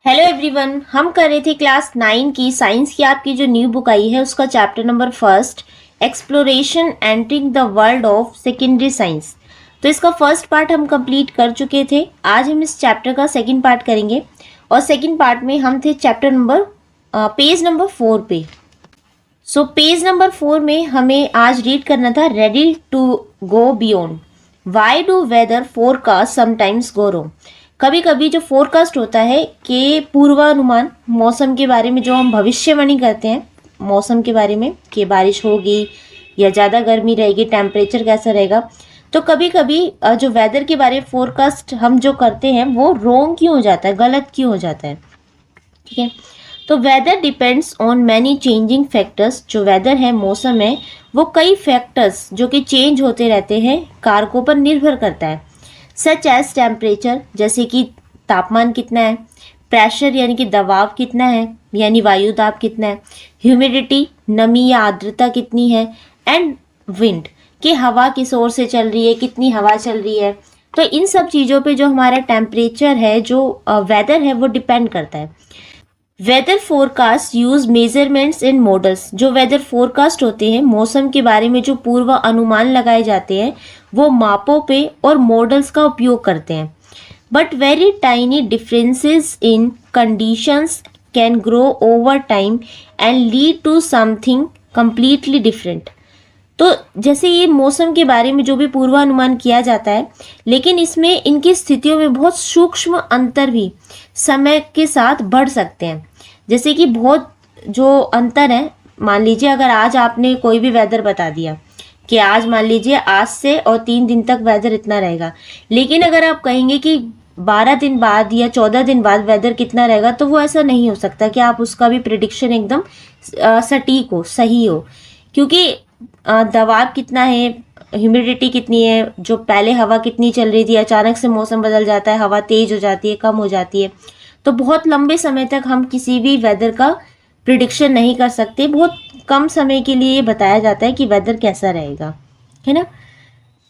Hello everyone, हम कर रहे थे क्लास 9 की साइंस की आपकी जो न्यू बुक आई है उसका chapter number first exploration entering the world of secondary science. तो इसका फर्स्ट पार्ट हम कंप्लीट कर चुके थे। आज हम इस चैप्टर का सेकंड पार्ट करेंगे और सेकंड पार्ट में हम थे चैप्टर नंबर पेज नंबर 4 पे। सो पेज नंबर 4 में हमें आज रीड करना था ready to go beyond why do weather forecast sometimes go wrong. कभी कभी जो फोरकास्ट होता है कि पूर्वानुमान मौसम के बारे में जो हम भविष्यवाणी करते हैं मौसम के बारे में कि बारिश होगी या ज़्यादा गर्मी रहेगी, टेम्परेचर कैसा रहेगा, तो कभी कभी जो वेदर के बारे में फोरकास्ट हम जो करते हैं वो रॉन्ग क्यों हो जाता है, गलत क्यों हो जाता है। ठीक है, तो weather depends on many changing factors. जो वेदर है, मौसम है, वो कई फैक्टर्स जो कि चेंज होते रहते हैं कारकों पर निर्भर करता है। सच एज टेम्परेचर, जैसे कि तापमान कितना है, प्रेशर यानी कि दबाव कितना है यानी वायु दाब कितना है, ह्यूमिडिटी नमी या आर्द्रता कितनी है, एंड विंड कि हवा किस ओर से चल रही है, कितनी हवा चल रही है। तो इन सब चीज़ों पे जो हमारा टेम्परेचर है, जो वेदर है, वो डिपेंड करता है। वेदर फोरकास्ट यूज मेजरमेंट्स इन मॉडल्स। जो वेदर फोरकास्ट होते हैं, मौसम के बारे में जो पूर्व अनुमान लगाए जाते हैं, वो मापों पे और मॉडल्स का उपयोग करते हैं। But very tiny differences in conditions can grow over time and lead to something completely different. तो जैसे ये मौसम के बारे में जो भी पूर्वानुमान किया जाता है, लेकिन इसमें इनकी स्थितियों में बहुत सूक्ष्म अंतर भी समय के साथ बढ़ सकते हैं। जैसे कि बहुत जो अंतर है, मान लीजिए अगर आज आपने कोई भी वेदर बता दिया कि आज मान लीजिए आज से और 3 दिन तक वेदर इतना रहेगा, लेकिन अगर आप कहेंगे कि 12 दिन बाद या 14 दिन बाद वेदर कितना रहेगा, तो वो ऐसा नहीं हो सकता कि आप उसका भी प्रिडिक्शन एकदम सटीक हो, सही हो, क्योंकि दबाव कितना है, ह्यूमिडिटी कितनी है, जो पहले हवा कितनी चल रही थी, अचानक से मौसम बदल जाता है, हवा तेज हो जाती है, कम हो जाती है। तो बहुत लंबे समय तक हम किसी भी वेदर का प्रिडिक्शन नहीं कर सकते। बहुत कम समय के लिए बताया जाता है कि वेदर कैसा रहेगा, है ना।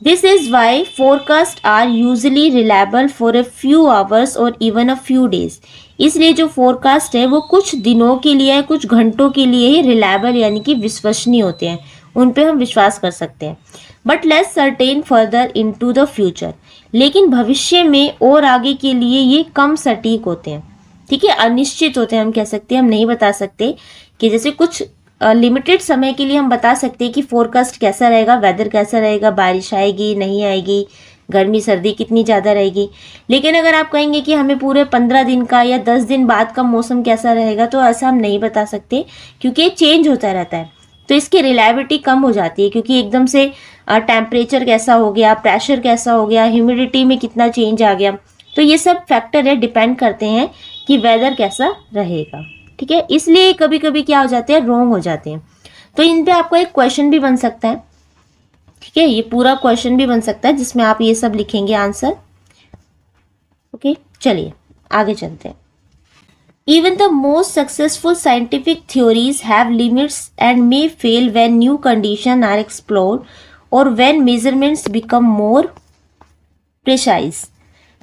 This is why forecast are usually reliable for a few hours और इवन अ फ्यू डेज। इसलिए जो फोरकास्ट है वो कुछ दिनों के लिए, कुछ घंटों के लिए ही रिलायबल यानी कि विश्वसनीय होते हैं, उन पे हम विश्वास कर सकते हैं। But less certain further into the future, लेकिन भविष्य में और आगे के लिए ये कम सटीक होते हैं। ठीक है, अनिश्चित होते हैं, हम कह सकते हैं, हम नहीं बता सकते कि जैसे कुछ लिमिटेड समय के लिए हम बता सकते हैं कि फोरकास्ट कैसा रहेगा, वेदर कैसा रहेगा, बारिश आएगी नहीं आएगी, गर्मी सर्दी कितनी ज़्यादा रहेगी। लेकिन अगर आप कहेंगे कि हमें पूरे 15 दिन का या 10 दिन बाद का मौसम कैसा रहेगा, तो ऐसा हम नहीं बता सकते, क्योंकि ये चेंज होता रहता है। तो इसकी रिलायबिलिटी कम हो जाती है, क्योंकि एकदम से टेम्परेचर कैसा हो गया, प्रेशर कैसा हो गया, ह्यूमिडिटी में कितना चेंज आ गया, तो ये सब फैक्टर है, डिपेंड करते हैं कि वेदर कैसा रहेगा। ठीक है, इसलिए कभी कभी क्या हो जाते हैं, रॉन्ग हो जाते हैं। तो इन पे आपको एक क्वेश्चन भी बन सकता है। ठीक है, ये पूरा क्वेश्चन भी बन सकता है जिसमें आप ये सब लिखेंगे आंसर। ओके, चलिए आगे चलते हैं। Even the most successful scientific theories have limits and may fail when new conditions are explored or when measurements become more precise.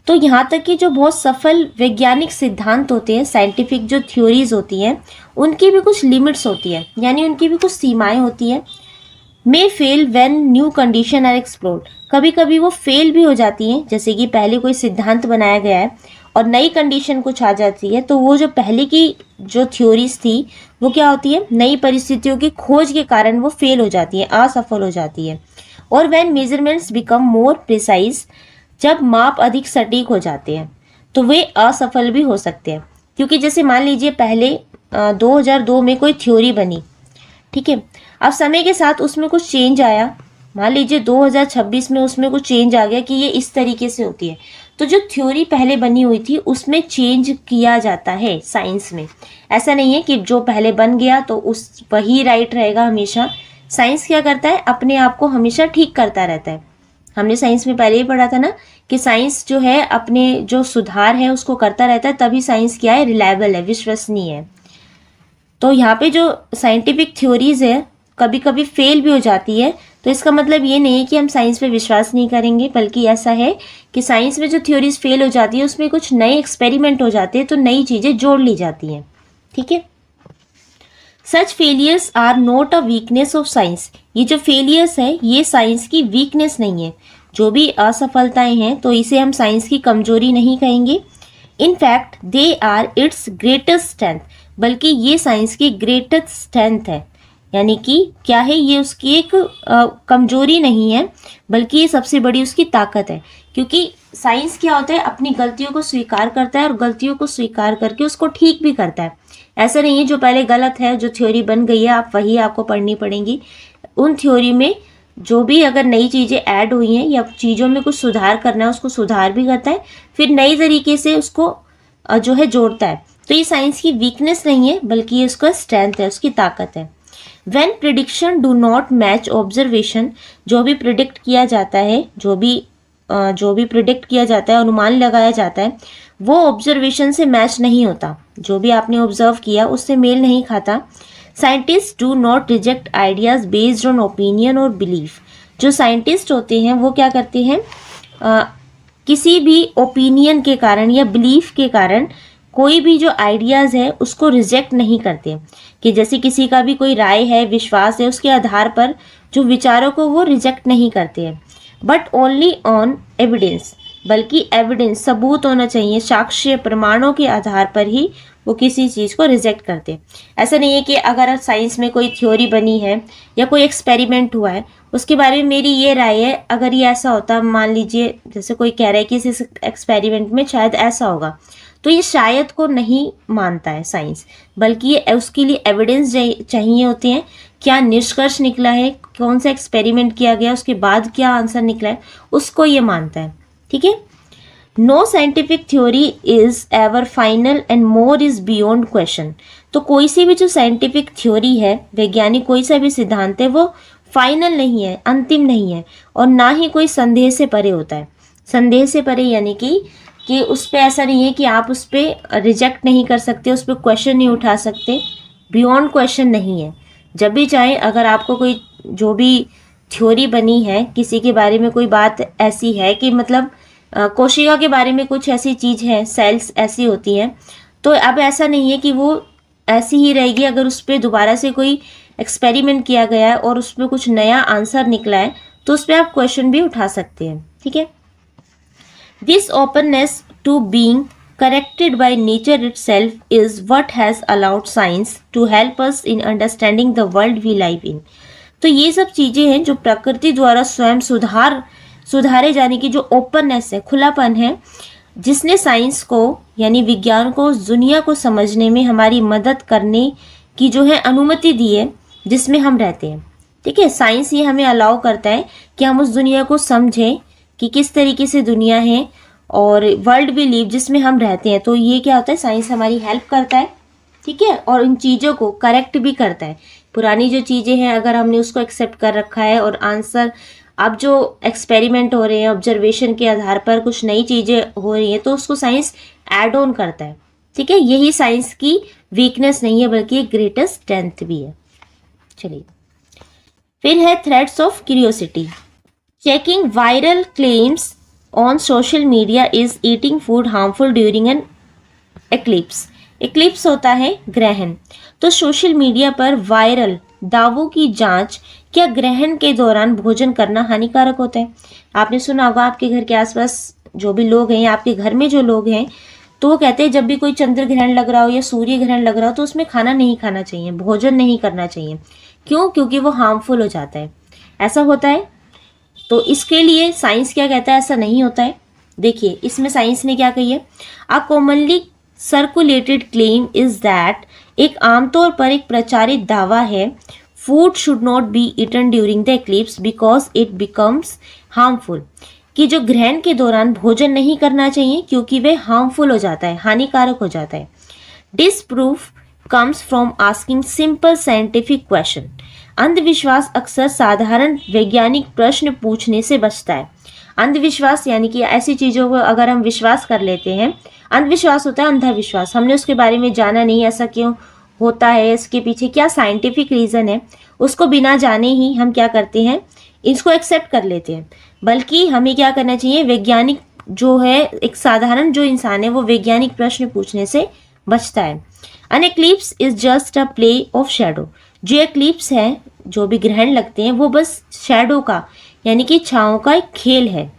तो यहाँ तक कि जो बहुत सफल वैज्ञानिक सिद्धांत होते हैं, साइंटिफिक जो थ्योरीज होती हैं, उनकी भी कुछ लिमिट्स होती है, यानी उनकी भी कुछ सीमाएं होती हैं। May fail when new condition are explored, कभी कभी वो फेल भी हो जाती हैं। जैसे कि पहले कोई सिद्धांत बनाया गया है और नई कंडीशन कुछ आ जाती है, तो वो जो पहले की जो थ्योरीज थी वो क्या होती है, नई परिस्थितियों की खोज के कारण वो फेल हो जाती है, असफल हो जाती है। और when measurements become more precise, जब माप अधिक सटीक हो जाते हैं, तो वे असफल भी हो सकते हैं। क्योंकि जैसे मान लीजिए पहले 2002 में कोई थ्योरी बनी, ठीक है, अब समय के साथ उसमें कुछ चेंज आया, मान लीजिए 2026 में उसमें कुछ चेंज आ गया कि ये इस तरीके से होती है, तो जो थ्योरी पहले बनी हुई थी उसमें चेंज किया जाता है साइंस में। ऐसा नहीं है कि जो पहले बन गया तो उस वही राइट रहेगा हमेशा। साइंस क्या करता है, अपने आप को हमेशा ठीक करता रहता है। हमने साइंस में पहले ही पढ़ा था ना कि साइंस जो है अपने जो सुधार है उसको करता रहता है, तभी साइंस क्या है, रिलायबल है, विश्वसनीय है। तो यहाँ पे जो साइंटिफिक थ्योरीज है कभी कभी फेल भी हो जाती है, तो इसका मतलब ये नहीं है कि हम साइंस पे विश्वास नहीं करेंगे, बल्कि ऐसा है कि साइंस में जो थ्योरीज फेल हो जाती है उसमें कुछ नए एक्सपेरिमेंट हो जाते हैं, तो नई चीज़ें जोड़ ली जाती हैं। ठीक है, such failures are not a weakness of science. ये जो फेलियर्स है ये साइंस की वीकनेस नहीं है। जो भी असफलताएं हैं तो इसे हम साइंस की कमजोरी नहीं कहेंगे। In fact they are its greatest strength, बल्कि ये साइंस की ग्रेटेस्ट स्ट्रेंथ है। यानी कि क्या है, ये उसकी एक कमजोरी नहीं है, बल्कि ये सबसे बड़ी उसकी ताकत है। क्योंकि साइंस क्या होता है, अपनी गलतियों को स्वीकार करता है और गलतियों को स्वीकार करके उसको ठीक भी करता है। ऐसा नहीं है जो पहले गलत है, जो थ्योरी बन गई है आप वही आपको पढ़नी पड़ेंगी। उन थ्योरी में जो भी अगर नई चीज़ें ऐड हुई हैं या चीज़ों में कुछ सुधार करना है उसको सुधार भी करता है, फिर नई तरीके से उसको जो है जोड़ता है। तो ये साइंस की वीकनेस नहीं है, बल्कि ये उसका स्ट्रेंथ है, उसकी ताकत है। When prediction do not match observation, जो भी प्रिडिक्ट किया जाता है, जो भी प्रिडिक्ट किया जाता है, अनुमान लगाया जाता है, वो ऑब्जर्वेशन से मैच नहीं होता। जो भी आपने ऑब्जर्व किया उससे मेल नहीं खाता। Scientist do not reject ideas based on opinion और बिलीफ। जो साइंटिस्ट होते हैं वो क्या करते हैं, किसी भी ओपिनियन के कारण या बिलीफ के कारण कोई भी जो आइडियाज़ है उसको रिजेक्ट नहीं करते। कि जैसे किसी का भी कोई राय है, विश्वास है, उसके आधार पर जो विचारों को वो रिजेक्ट नहीं करते हैं, बट ओनली ऑन एविडेंस, बल्कि एविडेंस, सबूत होना चाहिए, साक्ष्य प्रमाणों के आधार पर ही वो किसी चीज़ को रिजेक्ट करते हैं। ऐसा नहीं है कि अगर साइंस में कोई थ्योरी बनी है या कोई एक्सपेरिमेंट हुआ है, उसके बारे में मेरी ये राय है, अगर ये ऐसा होता, मान लीजिए जैसे कोई कह रहा है कि इस एक्सपेरिमेंट में शायद ऐसा होगा, तो ये शायद को नहीं मानता है साइंस, बल्कि ये उसके लिए एविडेंस चाहिए होते हैं। क्या निष्कर्ष निकला है, कौन सा एक्सपेरिमेंट किया गया, उसके बाद क्या आंसर निकला है, उसको ये मानता है। ठीक है, no scientific theory is ever final and more is beyond question. तो कोई सी भी जो साइंटिफिक थ्योरी है, वैज्ञानिक कोई सा भी सिद्धांत है, वो फाइनल नहीं है, अंतिम नहीं है, और ना ही कोई संदेह से परे होता है। संदेह से परे यानी कि उस पर ऐसा नहीं है कि आप उस पर रिजेक्ट नहीं कर सकते, उस पर क्वेश्चन नहीं उठा सकते, बियॉन्ड क्वेश्चन नहीं है। जब भी चाहे, अगर आपको कोई जो भी थ्योरी बनी है, किसी के बारे में कोई बात ऐसी है कि मतलब कोशिका के बारे में कुछ ऐसी चीज़ है, सेल्स ऐसी होती हैं, तो अब ऐसा नहीं है कि वो ऐसी ही रहेगी। अगर उस पर दोबारा से कोई एक्सपेरिमेंट किया गया है और उस पर कुछ नया आंसर निकला है, तो उस पर आप क्वेश्चन भी उठा सकते हैं। ठीक है, this openness to being corrected by nature itself is what has allowed science to help us in understanding the world we live in। तो ये सब चीज़ें हैं जो प्रकृति द्वारा स्वयं सुधारे जाने की जो ओपननेस है, खुलापन है, जिसने साइंस को यानी विज्ञान को उस दुनिया को समझने में हमारी मदद करने की जो है अनुमति दी है जिसमें हम रहते हैं। ठीक है, साइंस ये हमें अलाउ करता है कि हम उस दुनिया को समझें कि किस तरीके से दुनिया है और वर्ल्ड वी लिव जिसमें हम रहते हैं। तो ये क्या होता है, साइंस हमारी हेल्प करता है। ठीक है, और इन चीज़ों को करेक्ट भी करता है। पुरानी जो चीज़ें हैं अगर हमने उसको एक्सेप्ट कर रखा है और आंसर, अब जो एक्सपेरिमेंट हो रहे हैं, ऑब्जर्वेशन के आधार पर कुछ नई चीज़ें हो रही हैं, तो उसको साइंस ऐड ऑन करता है। ठीक है, यही साइंस की वीकनेस नहीं है, बल्कि एक ग्रेटेस्ट स्ट्रेंथ भी है। चलिए, फिर है threads of curiosity. Checking viral claims on social media is eating food harmful during an eclipse. Eclipse होता है ग्रहण। तो सोशल मीडिया पर वायरल दावों की जांच, क्या ग्रहण के दौरान भोजन करना हानिकारक होता है? आपने सुना होगा, आपके घर के आसपास जो भी लोग हैं, आपके घर में जो लोग हैं, तो वो कहते हैं जब भी कोई चंद्र ग्रहण लग रहा हो या सूर्य ग्रहण लग रहा हो तो उसमें खाना नहीं खाना चाहिए, भोजन नहीं करना चाहिए। क्यों? क्योंकि वो हार्मफुल हो जाता है। ऐसा होता है। तो इसके लिए साइंस क्या कहता है? ऐसा नहीं होता है। देखिए, इसमें साइंस ने क्या कही है, a commonly circulated claim is that, एक आमतौर पर एक प्रचारित दावा है, food should not be eaten during the eclipse because it becomes harmful, कि जो ग्रहण के दौरान भोजन नहीं करना चाहिए क्योंकि वह हार्मफुल हो जाता है, हानिकारक हो जाता है। This proof comes from asking simple scientific question. अंधविश्वास अक्सर साधारण वैज्ञानिक प्रश्न पूछने से बचता है। अंधविश्वास यानी कि ऐसी चीज़ों को अगर हम विश्वास कर लेते हैं, अंधविश्वास होता है अंधाविश्वास, हमने उसके बारे में जाना नहीं, ऐसा क्यों होता है, इसके पीछे क्या साइंटिफिक रीज़न है, उसको बिना जाने ही हम क्या करते हैं, इसको एक्सेप्ट कर लेते हैं, बल्कि हमें क्या करना चाहिए, वैज्ञानिक जो है, एक साधारण जो इंसान है वो वैज्ञानिक प्रश्न पूछने से बचता है। An eclipse is just a play of shadow. जो एक्लिप्स है, जो भी ग्रहण लगते हैं, वो बस शेडो का यानी कि छांव का एक खेल है।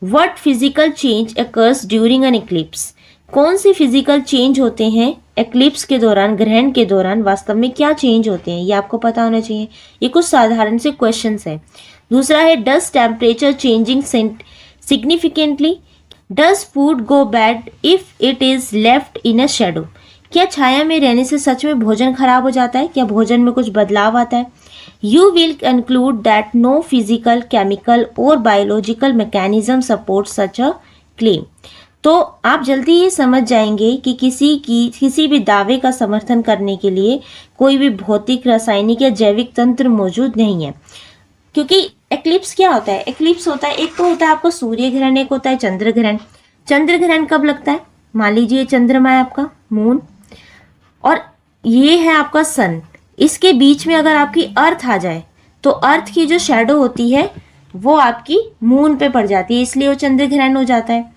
What physical change occurs during an eclipse. कौन सी फिजिकल चेंज होते हैं एक्लिप्स के दौरान, ग्रहण के दौरान वास्तव में क्या चेंज होते हैं, ये आपको पता होना चाहिए। ये कुछ साधारण से क्वेश्चंस है। दूसरा है does temperature changing significantly. Does food go bad if it is left in a shadow. क्या छाया में रहने से सच में भोजन खराब हो जाता है, क्या भोजन में कुछ बदलाव आता है। You will conclude that no physical, chemical और biological mechanism support such a claim. तो आप जल्दी ये समझ जाएंगे कि किसी भी दावे का समर्थन करने के लिए कोई भी भौतिक, रासायनिक या जैविक तंत्र मौजूद नहीं है। क्योंकि एक्लिप्स क्या होता है, एक्लिप्स होता है, एक तो होता है आपका सूर्य ग्रहण, एक होता है चंद्र ग्रहण। चंद्र ग्रहण कब लगता है, मान लीजिए चंद्रमा है आपका, मून, और ये है आपका सन। इसके बीच में अगर आपकी अर्थ आ जाए तो अर्थ की जो शैडो होती है वो आपकी मून पे पड़ जाती है, इसलिए वो चंद्र ग्रहण हो जाता है।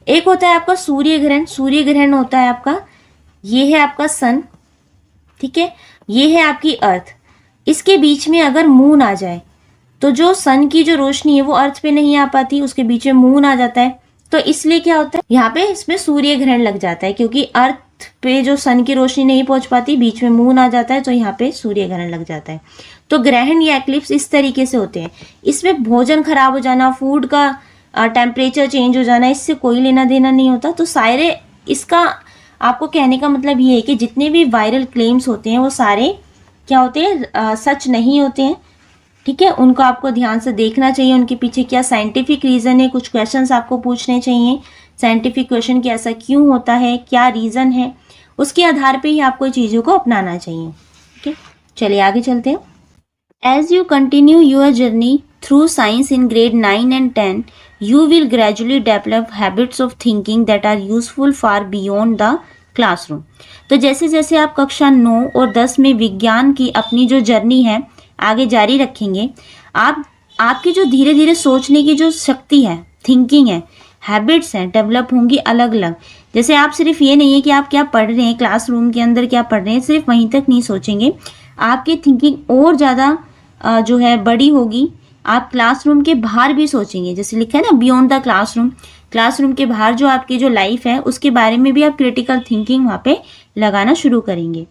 एक होता है आपका सूर्य ग्रहण। सूर्य ग्रहण होता है आपका, ये है आपका सन, ठीक है, ये है आपकी अर्थ। इसके बीच में अगर मून आ जाए तो जो सन की जो रोशनी है वो अर्थ पे नहीं आ पाती, उसके बीच में मून आ जाता है, तो इसलिए क्या होता है यहाँ पे इसमें सूर्य ग्रहण लग जाता है। क्योंकि अर्थ पे जो सन की रोशनी नहीं पहुंच पाती, बीच में मून आ जाता है, तो यहाँ पे सूर्य ग्रहण लग जाता है। तो ग्रहण या एक्लिप्स इस तरीके से होते हैं। इसमें भोजन खराब हो जाना, फूड का टेम्परेचर चेंज हो जाना, इससे कोई लेना देना नहीं होता। तो सारे, इसका आपको कहने का मतलब ये है कि जितने भी वायरल क्लेम्स होते हैं वो सारे क्या होते हैं, सच नहीं होते हैं, ठीक है। उनको आपको ध्यान से देखना चाहिए, उनके पीछे क्या साइंटिफिक रीज़न है, कुछ क्वेश्चंस आपको पूछने चाहिए साइंटिफिक क्वेश्चन कि ऐसा क्यों होता है, क्या रीज़न है, उसके आधार पे ही आपको चीज़ों को अपनाना चाहिए, ठीक है। चलिए आगे चलते हैं। As you continue your journey through science in grade 9 and 10, you will gradually develop habits of thinking that are useful far beyond the classroom। तो जैसे जैसे आप कक्षा 9 और 10 में विज्ञान की अपनी जो जर्नी है आगे जारी रखेंगे, आपकी जो धीरे धीरे सोचने की जो शक्ति है, थिंकिंग है, हैबिट्स हैं, डेवलप होंगी अलग अलग। जैसे आप सिर्फ ये नहीं है कि आप क्या पढ़ रहे हैं, क्लासरूम के अंदर क्या पढ़ रहे हैं, सिर्फ वहीं तक नहीं सोचेंगे, आपकी थिंकिंग और ज़्यादा जो है बड़ी होगी। आप क्लासरूम के बाहर भी सोचेंगे, जैसे लिखा है ना बियॉन्ड द क्लासरूम, क्लासरूम के बाहर जो आपकी जो लाइफ है उसके बारे में भी आप क्रिटिकल थिंकिंग वहाँ पे लगाना शुरू करेंगे।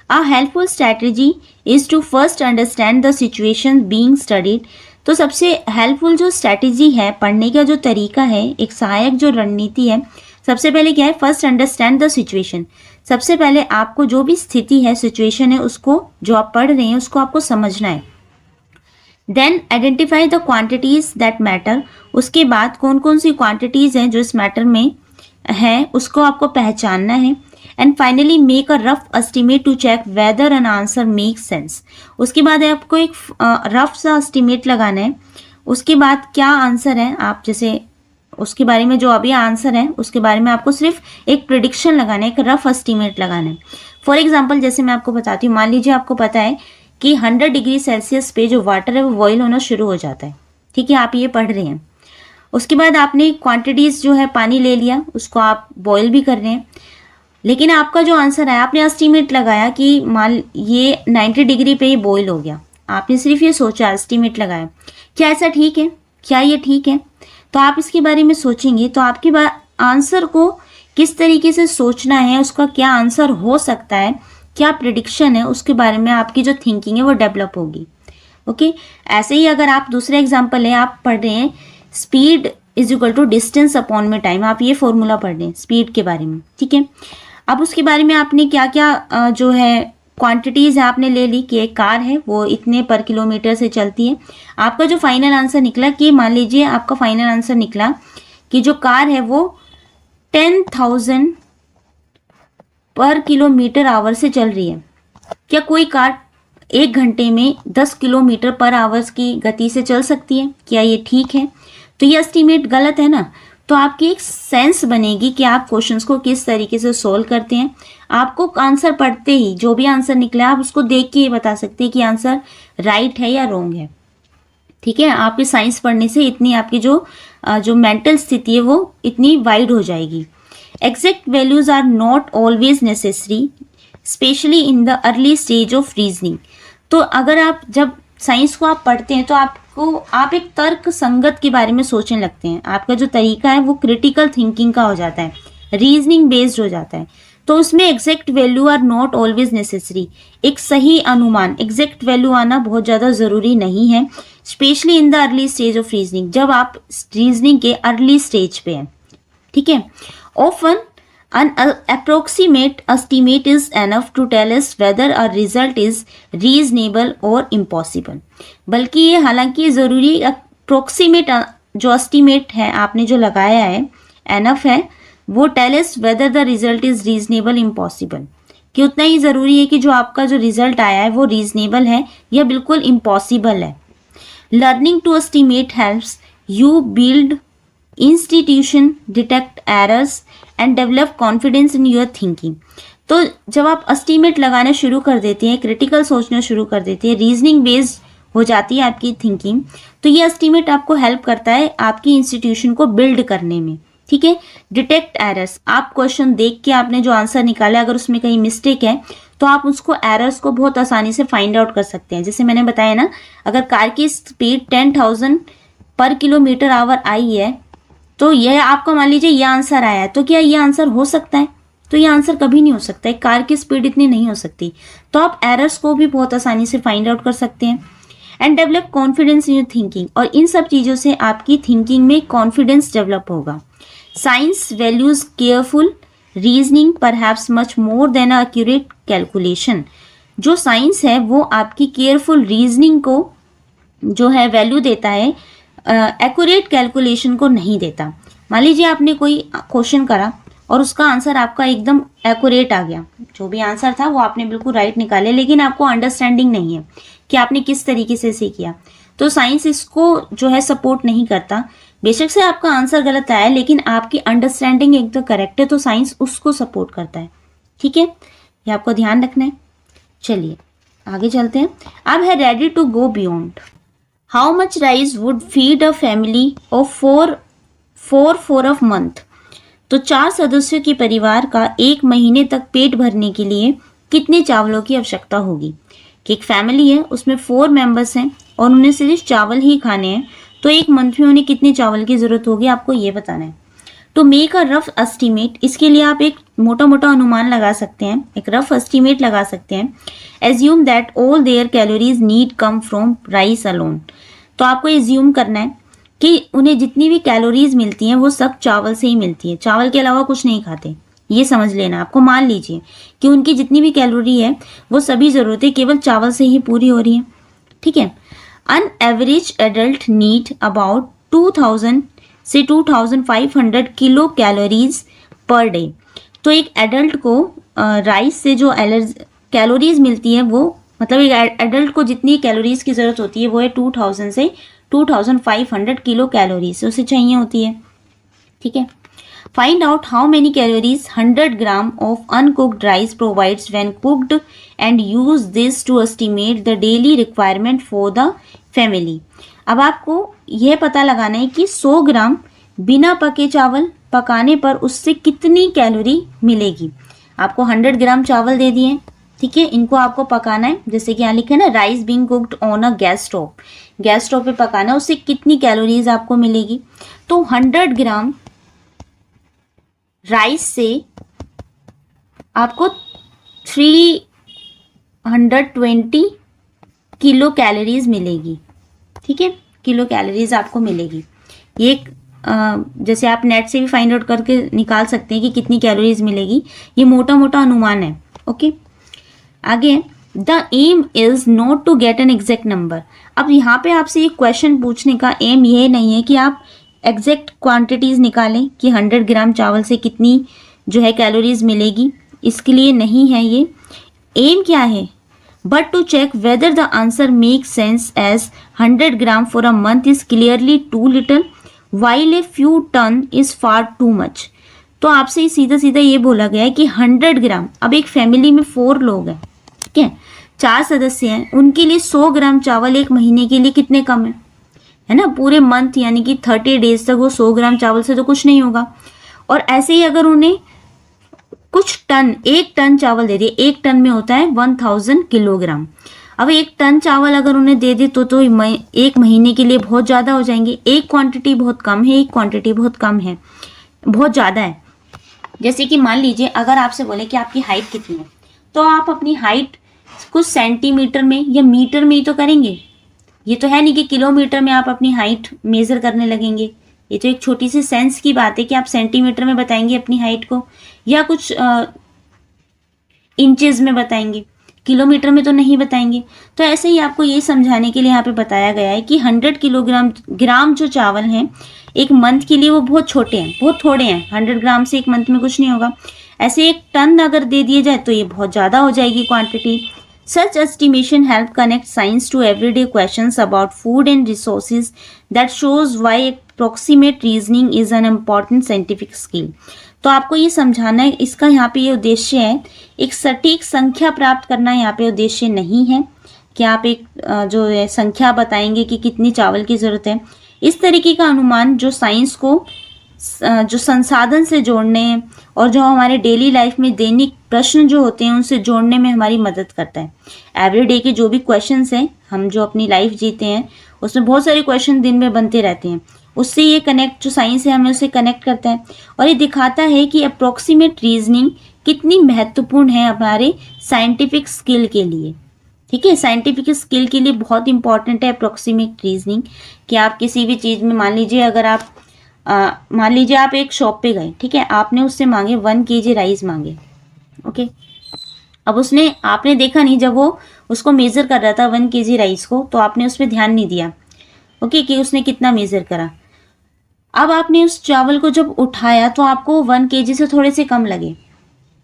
A helpful strategy is to first understand the situation being studied. तो सबसे हेल्पफुल जो स्ट्रैटेजी है, पढ़ने का जो तरीका है, एक सहायक जो रणनीति है, सबसे पहले क्या है, फर्स्ट अंडरस्टैंड द सिचुएशन। सबसे पहले आपको जो भी स्थिति है, सिचुएशन है, उसको जो आप पढ़ रहे हैं उसको आपको समझना है। Then identify the quantities that matter. उसके बाद कौन कौन सी क्वांटिटीज हैं जो इस मैटर में है उसको आपको पहचानना है। And finally make a rough estimate to check whether an answer make sense. उसके बाद आपको एक रफ सा एस्टिमेट लगाना है। उसके बाद क्या आंसर है, आप जैसे उसके बारे में जो अभी आंसर है उसके बारे में आपको सिर्फ एक प्रिडिक्शन लगाना है, एक रफ एस्टिमेट लगाना है। फॉर एग्जाम्पल जैसे मैं आपको बताती हूँ, मान लीजिए आपको पता है कि 100 डिग्री सेल्सियस पे जो वाटर है वो बॉयल होना शुरू हो जाता है, ठीक है, आप ये पढ़ रहे हैं। उसके बाद आपने क्वांटिटीज जो है पानी ले लिया, उसको आप बॉयल भी कर रहे हैं, लेकिन आपका जो आंसर है आपने एस्टिमेट लगाया कि मान ये 90 डिग्री पे ही बॉयल हो गया। आपने सिर्फ ये सोचा, एस्टिमेट लगाया, क्या ऐसा ठीक है, क्या ये ठीक है? तो आप इसके बारे में सोचेंगे तो आपके आंसर को किस तरीके से सोचना है, उसका क्या आंसर हो सकता है, क्या प्रिडिक्शन है, उसके बारे में आपकी जो थिंकिंग है वो डेवलप होगी। ओके, ऐसे ही अगर आप दूसरा एग्जांपल है, आप पढ़ रहे हैं speed is equal to distance upon में टाइम, आप ये फॉर्मूला पढ़ रहे हैं स्पीड के बारे में, ठीक है। अब उसके बारे में आपने क्या क्या जो है क्वांटिटीज है आपने ले ली कि एक कार है वो इतने पर किलोमीटर से चलती है। आपका जो फाइनल आंसर निकला कि मान लीजिए आपका फाइनल आंसर निकला कि जो कार है वो 10,000 पर किलोमीटर आवर से चल रही है। क्या कोई कार 1 घंटे में 10 किलोमीटर पर आवर्स की गति से चल सकती है? क्या ये ठीक है? तो ये एस्टीमेट गलत है ना। तो आपकी एक सेंस बनेगी कि आप क्वेश्चंस को किस तरीके से सोल्व करते हैं। आपको आंसर पढ़ते ही जो भी आंसर निकला आप उसको देख के ये बता सकते हैं कि आंसर राइट है या रॉन्ग है। ठीक है, आपके साइंस पढ़ने से इतनी आपकी जो मेंटल स्थिति है वो इतनी वाइड हो जाएगी। Exact values are not always necessary specially in the early stage of reasoning. तो अगर आप जब साइंस को आप पढ़ते हैं तो आप एक तर्क संगत के बारे में सोचने लगते हैं, आपका जो तरीका है वो क्रिटिकल थिंकिंग का हो जाता है, रीजनिंग बेस्ड हो जाता है। तो उसमें exact value are not always necessary, एक सही अनुमान एग्जैक्ट वैल्यू आना बहुत ज़्यादा ज़रूरी नहीं है, specially in the early stage of reasoning, जब आप रीजनिंग के अर्ली स्टेज पे हैं। ठीक है, often an approximate estimate is enough to tell us whether a result is reasonable or impossible। बल्कि ये हालांकि ज़रूरी अप्रोक्सीमेट जो एस्टिमेट है आपने जो लगाया है एनफ है, वो tell us whether the result is reasonable impossible, कि उतना ही ज़रूरी है कि जो आपका जो रिजल्ट आया है वो रीजनेबल है या बिल्कुल इम्पॉसिबल है। Learning to estimate helps you build institution, detect errors and develop confidence in your thinking. तो जब आप एस्टीमेट लगाना शुरू कर देते हैं, क्रिटिकल सोचना शुरू कर देते हैं, रीजनिंग बेस्ड हो जाती है आपकी थिंकिंग, तो ये एस्टीमेट आपको हेल्प करता है आपकी इंस्टीट्यूशन को बिल्ड करने में। ठीक है, डिटेक्ट एरर्स, आप क्वेश्चन देख के आपने जो आंसर निकाला अगर उसमें कहीं मिस्टेक है तो आप उसको एरर्स को बहुत आसानी से फाइंड आउट कर सकते हैं। जैसे मैंने बताया ना, अगर कार की स्पीड 10,000 पर किलोमीटर आवर आई है तो यह आपका मान लीजिए ये आंसर आया है, तो क्या ये आंसर हो सकता है? तो ये आंसर कभी नहीं हो सकता है, कार की स्पीड इतनी नहीं हो सकती। तो आप एरर्स को भी बहुत आसानी से फाइंड आउट कर सकते हैं। And develop confidence in your thinking, और इन सब चीज़ों से आपकी थिंकिंग में कॉन्फिडेंस डेवलप होगा। Science values careful reasoning perhaps much more than accurate calculation. जो साइंस है वो आपकी केयरफुल रीजनिंग को जो है वैल्यू देता है, एक्यूरेट कैलकुलेशन को नहीं देता। मान लीजिए आपने कोई क्वेश्चन करा और उसका आंसर आपका एकदम एक्यूरेट आ गया, जो भी आंसर था वो आपने बिल्कुल राइट निकाले, लेकिन आपको अंडरस्टैंडिंग नहीं है कि आपने किस तरीके से इसे किया, तो साइंस इसको जो है सपोर्ट नहीं करता। बेशक से आपका आंसर गलत आया है लेकिन आपकी अंडरस्टैंडिंग एकदम करेक्ट है, तो साइंस उसको सपोर्ट करता है। ठीक है, ये आपको ध्यान रखना है। चलिए आगे चलते हैं। अब है ready to go beyond. How much rice would feed a family of four of month. तो 4 सदस्यों के परिवार का 1 महीने तक पेट भरने के लिए कितने चावलों की आवश्यकता होगी। कि एक फैमिली है उसमें 4 मेंबर्स हैं और उन्हें सिर्फ चावल ही खाने हैं, तो 1 मंथ में उन्हें कितने चावल की ज़रूरत होगी आपको ये बताना है। To make a rough estimate, इसके लिए आप एक मोटा मोटा अनुमान लगा सकते हैं, एक रफ एस्टीमेट लगा सकते हैं। Assume that all their calories need come from rice alone. तो आपको एज्यूम करना है कि उन्हें जितनी भी कैलोरीज मिलती हैं वो सब चावल से ही मिलती है, चावल के अलावा कुछ नहीं खाते, ये समझ लेना। आपको मान लीजिए कि उनकी जितनी भी कैलोरी है वो सभी ज़रूरतें केवल चावल से ही पूरी हो रही हैं। ठीक है, अन एवरेज एडल्ट नीड अबाउट 2000 से 2500 किलो कैलोरीज पर डे। तो एक एडल्ट को राइस से जो कैलोरीज मिलती है वो मतलब एक एडल्ट को जितनी कैलोरीज की ज़रूरत होती है वो है 2000 से 2500 किलो कैलोरीज उसे चाहिए होती है। ठीक है, find out how many calories 100 gram of uncooked rice provides when cooked and use this to estimate the daily requirement for the family. अब आपको यह पता लगाना है कि 100 ग्राम बिना पके चावल पकाने पर उससे कितनी कैलोरी मिलेगी। आपको 100 ग्राम चावल दे दिए, ठीक है, इनको आपको पकाना है, जैसे कि यहाँ लिखा है ना, rice being cooked on a gas stove, gas stove पे पकाना है, उससे कितनी कैलोरीज आपको मिलेगी। तो 100 ग्राम राइस से आपको 320 किलो कैलोरीज मिलेगी। ठीक है, किलो कैलोरीज आपको मिलेगी। ये जैसे आप नेट से भी फाइंड आउट करके निकाल सकते हैं कि कितनी कैलोरीज मिलेगी, ये मोटा मोटा अनुमान है। ओके, आगे, the aim is not to get an exact number. अब यहाँ पे आपसे ये क्वेश्चन पूछने का एम ये नहीं है कि आप एग्जैक्ट क्वांटिटीज निकालें कि 100 ग्राम चावल से कितनी जो है कैलोरीज मिलेगी, इसके लिए नहीं है ये। एम क्या है, but to check whether the answer make sense as 100 gram for a month is clearly too little while a few ton is far too much. तो आपसे सीधा सीधा ये बोला गया है कि 100 ग्राम, अब एक फैमिली में 4 लोग हैं, ठीक है, 4 सदस्य हैं, उनके लिए 100 ग्राम चावल 1 महीने के लिए कितने कम है। है ना, पूरे मंथ यानी कि 30 डेज तक वो 100 ग्राम चावल से तो कुछ नहीं होगा। और ऐसे ही अगर उन्हें कुछ टन, 1 टन चावल दे दिए, 1 टन में होता है 1000 किलोग्राम। अब 1 टन चावल अगर उन्हें दे दे तो 1 महीने के लिए बहुत ज़्यादा हो जाएंगे। एक क्वांटिटी बहुत कम है, एक क्वांटिटी बहुत कम है, बहुत ज़्यादा है। जैसे कि मान लीजिए अगर आपसे बोले कि आपकी हाइट कितनी है, तो आप अपनी हाइट कुछ सेंटीमीटर में या मीटर में ही तो करेंगे। ये तो है नहीं कि किलोमीटर में आप अपनी हाइट मेजर करने लगेंगे। ये तो एक छोटी सी सेंस की बात है कि आप सेंटीमीटर में बताएंगे अपनी हाइट को, या कुछ इंचेस में बताएंगे, किलोमीटर में तो नहीं बताएंगे। तो ऐसे ही आपको ये समझाने के लिए यहाँ पे बताया गया है कि 100 ग्राम जो चावल हैं एक मंथ के लिए वो बहुत छोटे हैं, बहुत थोड़े हैं। 100 ग्राम से एक मंथ में कुछ नहीं होगा। ऐसे 1 टन अगर दे दिए जाए तो ये बहुत ज़्यादा हो जाएगी quantity. Such estimation help connect science to everyday questions about food and resources that shows why approximate reasoning is an important scientific skill. तो आपको ये समझाना है, इसका यहाँ पे ये उद्देश्य है, एक सटीक संख्या प्राप्त करना यहाँ पे उद्देश्य नहीं है कि आप एक जो है संख्या बताएंगे कि कितनी चावल की ज़रूरत है। इस तरीके का अनुमान जो साइंस को जो संसाधन से जोड़ने और जो हमारे डेली लाइफ में दैनिक प्रश्न जो होते हैं उनसे जोड़ने में हमारी मदद करता है। एवरीडे के जो भी क्वेश्चंस हैं, हम जो अपनी लाइफ जीते हैं उसमें बहुत सारे क्वेश्चन दिन में बनते रहते हैं, उससे ये कनेक्ट, जो साइंस है हमें उससे कनेक्ट करता है और ये दिखाता है कि अप्रोक्सीमेट रीजनिंग कितनी महत्वपूर्ण है हमारे साइंटिफिक स्किल के लिए। ठीक है, साइंटिफिक स्किल के लिए बहुत इंपॉर्टेंट है अप्रोक्सीमेट रीजनिंग। कि आप किसी भी चीज़ में, मान लीजिए आप एक शॉप पे गए, ठीक है, आपने उससे मांगे 1 kg राइस मांगे, ओके। अब आपने देखा नहीं, जब वो उसको मेज़र कर रहा था 1 kg राइस को, तो आपने उस पर ध्यान नहीं दिया, ओके, कि उसने कितना मेज़र करा। अब आपने उस चावल को जब उठाया तो आपको 1 kg से थोड़े से कम लगे,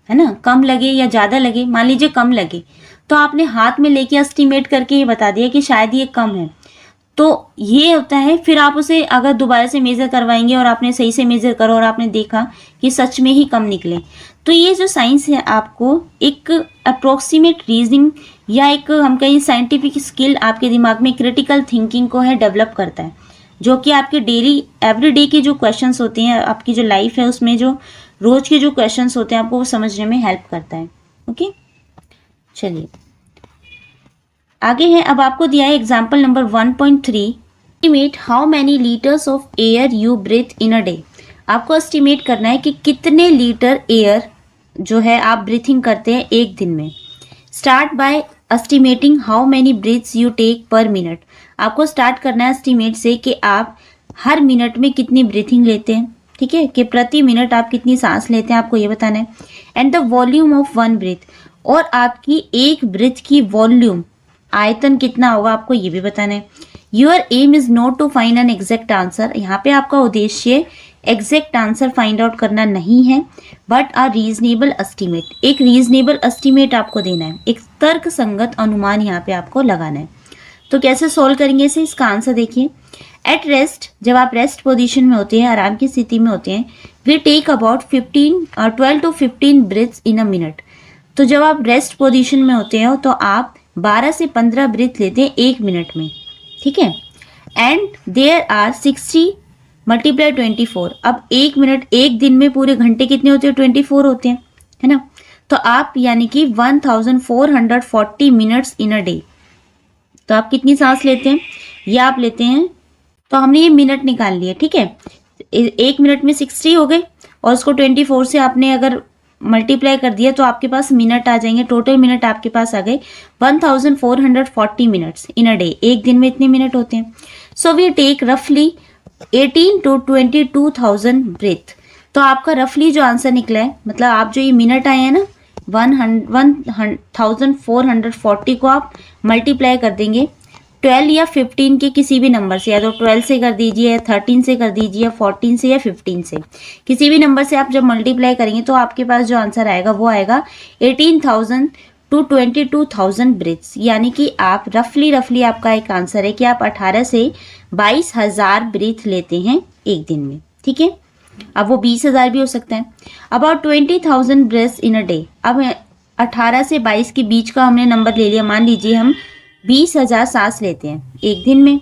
है ना, कम लगे या ज़्यादा लगे, मान लीजिए कम लगे, तो आपने हाथ में लेके एस्टिमेट करके ये बता दिया कि शायद ये कम है। तो ये होता है, फिर आप उसे अगर दोबारा से मेज़र करवाएंगे और आपने सही से मेज़र करो और आपने देखा कि सच में ही कम निकले, तो ये जो साइंस है आपको एक अप्रोक्सीमेट रीजनिंग या एक हम कहें साइंटिफिक स्किल आपके दिमाग में क्रिटिकल थिंकिंग को है डेवलप करता है, जो कि आपके डेली एवरीडे के जो क्वेश्चंस होते हैं, आपकी जो लाइफ है उसमें जो रोज के जो क्वेश्चंस होते हैं आपको वो समझने में हेल्प करता है। ओके, चलिए आगे है। अब आपको दिया है example number 1.3, estimate how many litres of air you breathe in a day. आपको एस्टिमेट करना है कि कितने लीटर एयर जो है आप ब्रीथिंग करते हैं एक दिन में। Start by estimating how many breaths you take per minute. आपको स्टार्ट करना है एस्टिमेट से कि आप हर मिनट में कितनी ब्रीथिंग लेते हैं, ठीक है, कि प्रति मिनट आप कितनी सांस लेते हैं, आपको ये बताना है। And the volume of 1 breath, और आपकी एक ब्रीथ की वॉल्यूम, आयतन कितना होगा, आपको ये भी बताना है। Your aim is not to find an exact answer. यहाँ पे आपका उद्देश्य एग्जैक्ट आंसर फाइंड आउट करना नहीं है, बट अ रीजनेबल एस्टिमेट। एक रीजनेबल एस्टिमेट आपको देना है, एक तर्क संगत अनुमान यहाँ पे आपको लगाना है। तो कैसे सॉल्व करेंगे इसे, इसका आंसर देखिए। एट रेस्ट, जब आप रेस्ट पोजीशन में होते हैं, आराम की स्थिति में होते हैं, we take about 12 to 15 breaths in a minute. तो जब आप रेस्ट पोजीशन में होते हो तो आप 12 से 15 ब्रीथ लेते हैं 1 मिनट में, ठीक है। And there are 60 multiply 24। अब 1 मिनट, एक दिन में पूरे घंटे कितने होते हैं, 24 होते हैं, है ना। तो आप यानी कि 1440 मिनट्स इन अ डे। तो आप कितनी सांस लेते हैं, ये आप लेते हैं, तो हमने ये मिनट निकाल लिए, ठीक है। 1 मिनट में 60 हो गए और उसको 24 से आपने अगर मल्टीप्लाई कर दिया तो आपके पास मिनट आ जाएंगे। टोटल मिनट आपके पास आ गए 1440 मिनट्स इन अ डे। एक दिन में इतने मिनट होते हैं। सो वी टेक रफली 18 to 22,000 ब्रीथ। तो आपका रफली जो आंसर निकला है, मतलब आप जो ये मिनट आए हैं ना, 1440 को आप मल्टीप्लाई कर देंगे 12 या 15 के किसी भी नंबर से, या तो 12 से कर दीजिए, या 13 से कर दीजिए, या 14 से, या 15 से, किसी भी नंबर से आप जब मल्टीप्लाई करेंगे तो आपके पास जो आंसर आएगा वो आएगा 18,000 to 22,000 ब्रीथ्स। यानी कि आप रफली आपका एक आंसर है कि आप 18 से 22,000 ब्रीथ लेते हैं एक दिन में, ठीक है। अब वो 20,000 भी हो सकता है। About 20,000 breaths in a day. अब 18 से 22 के बीच का हमने नंबर ले लिया। मान लीजिए हम 20,000 सांस लेते हैं एक दिन में।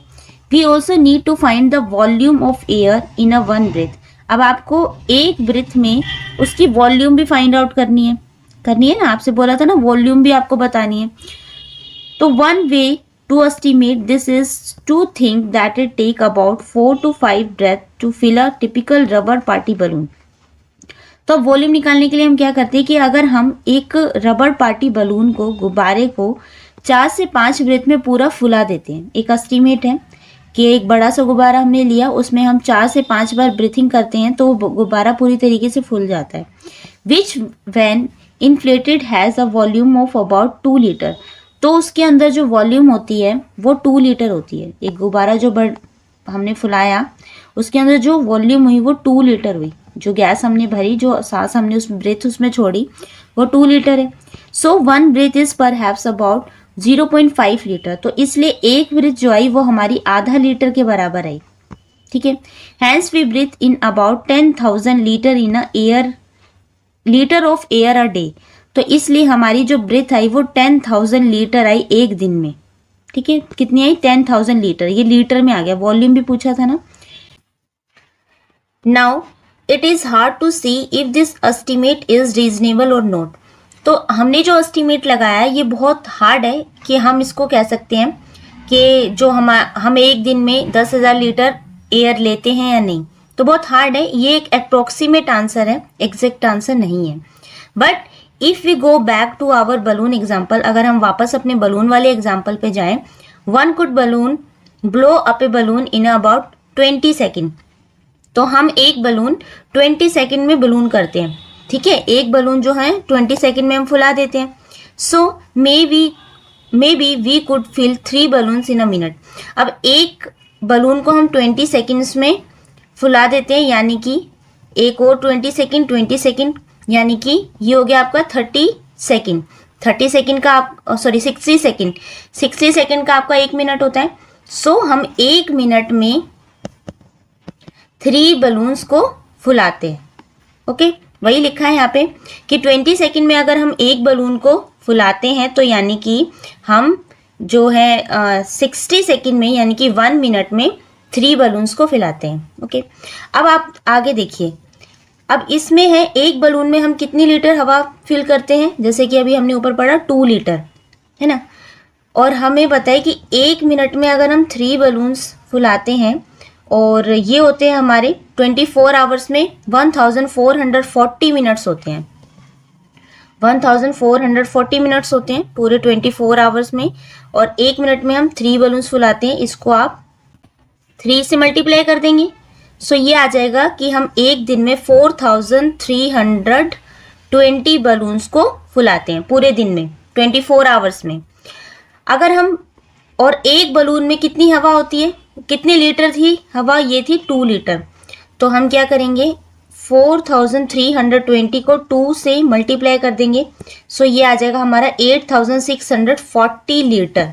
We also need to find the volume of air in a one breath. अब आपको एक ब्रेथ में उसकी वॉल्यूम भी फाइंड आउट करनी है ना, आपसे बोला था ना वॉल्यूम भी आपको बतानी है। तो one way to estimate this is to think that it take about 4 to 5 breath to fill a typical rubber party balloon. तो वॉल्यूम निकालने के लिए हम क्या करते हैं कि अगर हम एक रबर पार्टी बलून को, गुब्बारे को 4 से 5 ब्रेथ में पूरा फुला देते हैं। एक एस्टिमेट है कि एक बड़ा सा गुब्बारा हमने लिया, उसमें हम 4 से 5 बार ब्रीथिंग करते हैं तो गुब्बारा पूरी तरीके से फूल जाता है। विच when inflated has a volume of about 2 litre. तो उसके अंदर जो वॉल्यूम होती है वो 2 लीटर होती है। एक गुब्बारा जो हमने फुलाया उसके अंदर जो वॉल्यूम हुई वो 2 लीटर हुई। जो गैस हमने भरी, जो सांस हमने उस ब्रेथ उसमें छोड़ी वो 2 लीटर है। So one breath is perhaps about 0.5 litre. तो इसलिए एक ब्रेथ जो आई वो हमारी आधा लीटर के बराबर आई। ठीक है। Hence we breathe in about 10,000 litre in a litre of air a day. तो इसलिए हमारी जो ब्रेथ आई वो 10,000 लीटर आई एक दिन में। ठीक है। कितनी आई? 10,000 लीटर। ये लीटर में आ गया, वॉल्यूम भी पूछा था ना। Now it is hard to see if this estimate is reasonable और नॉट। तो हमने जो एस्टिमेट लगाया है ये बहुत हार्ड है कि हम इसको कह सकते हैं कि जो हम एक दिन में 10,000 लीटर एयर लेते हैं या नहीं। तो बहुत हार्ड है, ये एक अप्रोक्सीमेट आंसर है, एग्जैक्ट आंसर नहीं है। But if we go back to our balloon example, अगर हम वापस अपने बलून वाले एग्जाम्पल पे जाएं, one could balloon blow up a balloon in about 20 second. तो हम एक बलून 20 सेकेंड में बलून करते हैं। ठीक है, एक बलून जो है 20 सेकेंड में हम फुला देते हैं। So maybe we could fill 3 balloons in a minute. अब एक बलून को हम 20 सेकेंड्स में फुला देते हैं, यानी कि एक और 20 सेकेंड, यानी कि ये हो गया आपका 30 सेकेंड। 30 सेकेंड का 60 सेकेंड, 60 सेकेंड का आपका 1 मिनट होता है। सो हम 1 मिनट में 3 बलून्स को फुलाते हैं। ओके, वही लिखा है यहाँ पे कि 20 सेकेंड में अगर हम एक बलून को फुलाते हैं तो यानी कि हम जो है 60 सेकेंड में, यानी कि 1 मिनट में 3 बलून्स को फुलाते हैं। ओके, अब आप आगे देखिए। अब इसमें है एक बलून में हम कितनी लीटर हवा फिल करते हैं, जैसे कि अभी हमने ऊपर पढ़ा 2 लीटर, है ना। और हमें बताए कि 1 मिनट में अगर हम 3 बलून्स फुलाते हैं और ये होते हैं हमारे 24 आवर्स में 1440 मिनट्स होते हैं। 1440 मिनट्स होते हैं पूरे 24 आवर्स में, और 1 मिनट में हम 3 बलून्स फुलाते हैं। इसको आप 3 से मल्टीप्लाई कर देंगे। सो ये आ जाएगा कि हम एक दिन में 4320 बलून्स को फुलाते हैं पूरे दिन में 24 आवर्स में। अगर हम, और एक बलून में कितनी हवा होती है, कितने लीटर थी हवा, ये थी 2 लीटर। तो हम क्या करेंगे, 4320 को 2 से मल्टीप्लाई कर देंगे। सो ये आ जाएगा हमारा 8640 लीटर।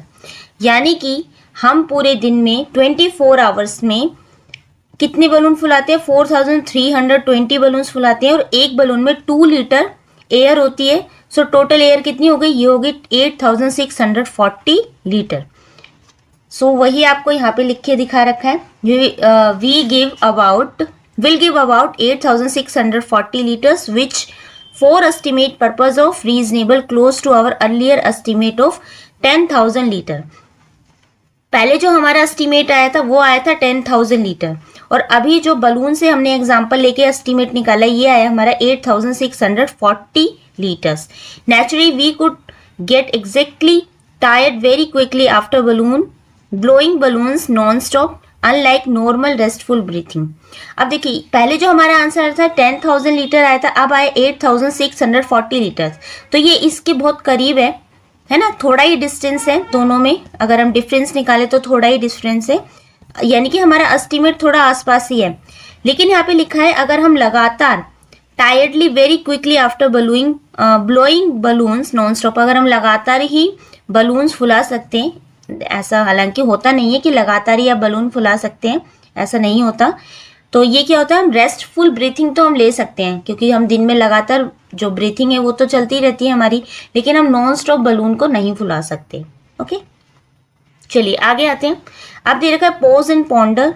यानी कि हम पूरे दिन में 24 आवर्स में कितने बलून फुलाते हैं, 4320 बलून्स फुलाते हैं, और एक बलून में 2 लीटर एयर होती है। सो टोटल एयर कितनी हो गई, ये होगी 8640 लीटर। सो वही आपको यहाँ पे लिख के दिखा रखा है। Will give about 8640 litres which for estimate purpose of reasonable close to our earlier estimate of 10,000 litre. पहले जो हमारा एस्टिमेट आया था वो आया था 10,000 लीटर, और अभी जो बलून से हमने एग्जांपल लेके एस्टिमेट निकाला ये आया हमारा 8640 litres. Naturally we could get exactly tired very quickly after blowing balloons non-stop unlike normal restful breathing। अब देखिए, पहले जो हमारा आंसर था 10,000 लीटर आया था, अब आया 8640 लीटर। तो ये इसके बहुत करीब है ना, थोड़ा ही डिस्टेंस है दोनों में। अगर हम डिफरेंस निकाले तो थोड़ा ही डिफरेंस है, यानी कि हमारा एस्टिमेट थोड़ा आसपास ही है। लेकिन यहाँ पे लिखा है अगर हम लगातार tiredly very quickly after blowing balloons non stop, अगर हम लगातार ही बलून्स फुला सकते हैं, ऐसा हालांकि होता नहीं है कि लगातार ही आप बलून फुला सकते हैं, ऐसा नहीं होता। तो ये क्या होता है, हम रेस्टफुल ब्रीथिंग तो हम ले सकते हैं, क्योंकि हम दिन में लगातार जो ब्रीथिंग है वो तो चलती रहती है हमारी, लेकिन हम नॉन स्टॉप बलून को नहीं फुला सकते। ओके, चलिए आगे आते हैं। आप दे रखा है pause and ponder.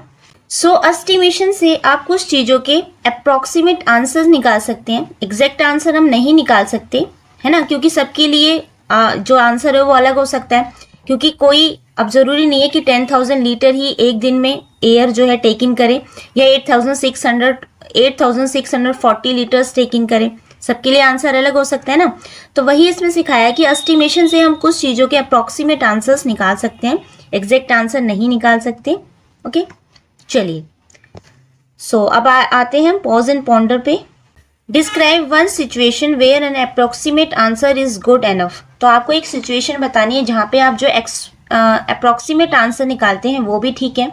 So estimation से आप कुछ चीज़ों के अप्रॉक्सीमेट आंसर्स निकाल सकते हैं। एग्जैक्ट आंसर हम नहीं निकाल सकते, है ना, क्योंकि सबके लिए जो आंसर है वो अलग हो सकता है। क्योंकि कोई अब ज़रूरी नहीं है कि 10,000 लीटर ही एक दिन में एयर जो है टेक इन करे या 8,640 लीटर्स टेक इन करे। सबके लिए आंसर अलग हो सकता है ना। तो वही इसमें सिखाया कि एस्टिमेशन से हम कुछ चीज़ों के अप्रॉक्सीमेट आंसर्स निकाल सकते हैं, एग्जैक्ट आंसर नहीं निकाल सकते। ओके, चलिए सो अब आते हैं पॉज एंड पॉन्डर पे। Describe one situation where an approximate answer is good enough. तो आपको एक सिचुएशन बतानी है जहाँ पे आप जो अप्रॉक्सीमेट आंसर निकालते हैं वो भी ठीक है,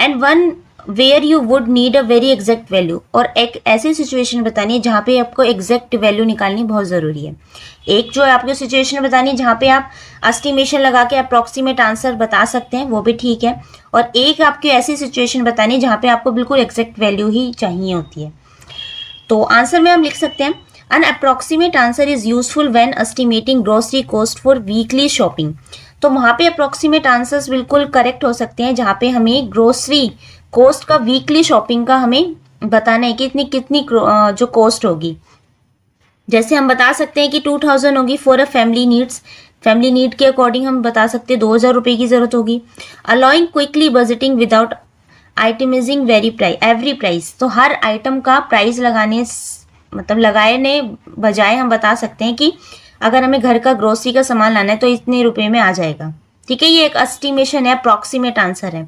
and one where you would need a very exact value, और एक ऐसी सिचुएशन बतानी है जहाँ पे आपको एग्जैक्ट वैल्यू निकालनी बहुत ज़रूरी है। एक जो आपको सिचुएशन बतानी है जहाँ पे आप एस्टिमेशन लगा के अप्रॉक्सीमेट आंसर बता सकते हैं, वो भी ठीक है, और एक आपकी ऐसी सिचुएशन बतानी है जहाँ पे आपको बिल्कुल एग्जैक्ट वैल्यू ही चाहिए होती है। तो आंसर में हम लिख सकते हैं an approximate answer is useful when estimating grocery cost for weekly shopping. तो वहाँ पे अप्रॉक्सीमेट आंसर्स बिल्कुल करेक्ट हो सकते हैं जहाँ पे हमें ग्रोसरी कॉस्ट का, वीकली शॉपिंग का हमें बताना है कि इतनी कितनी जो कॉस्ट होगी। जैसे हम बता सकते हैं कि 2000 होगी for a family needs, family need के अकॉर्डिंग हम बता सकते हैं 2000 रुपये की ज़रूरत होगी। Allowing quickly budgeting without itemising every price. तो हर आइटम का प्राइस मतलब लगाने बजाय हम बता सकते हैं कि अगर हमें घर का ग्रोसरी का सामान लाना है तो इतने रुपए में आ जाएगा। ठीक है, ये एक एस्टिमेशन है, अप्रॉक्सीमेट आंसर है।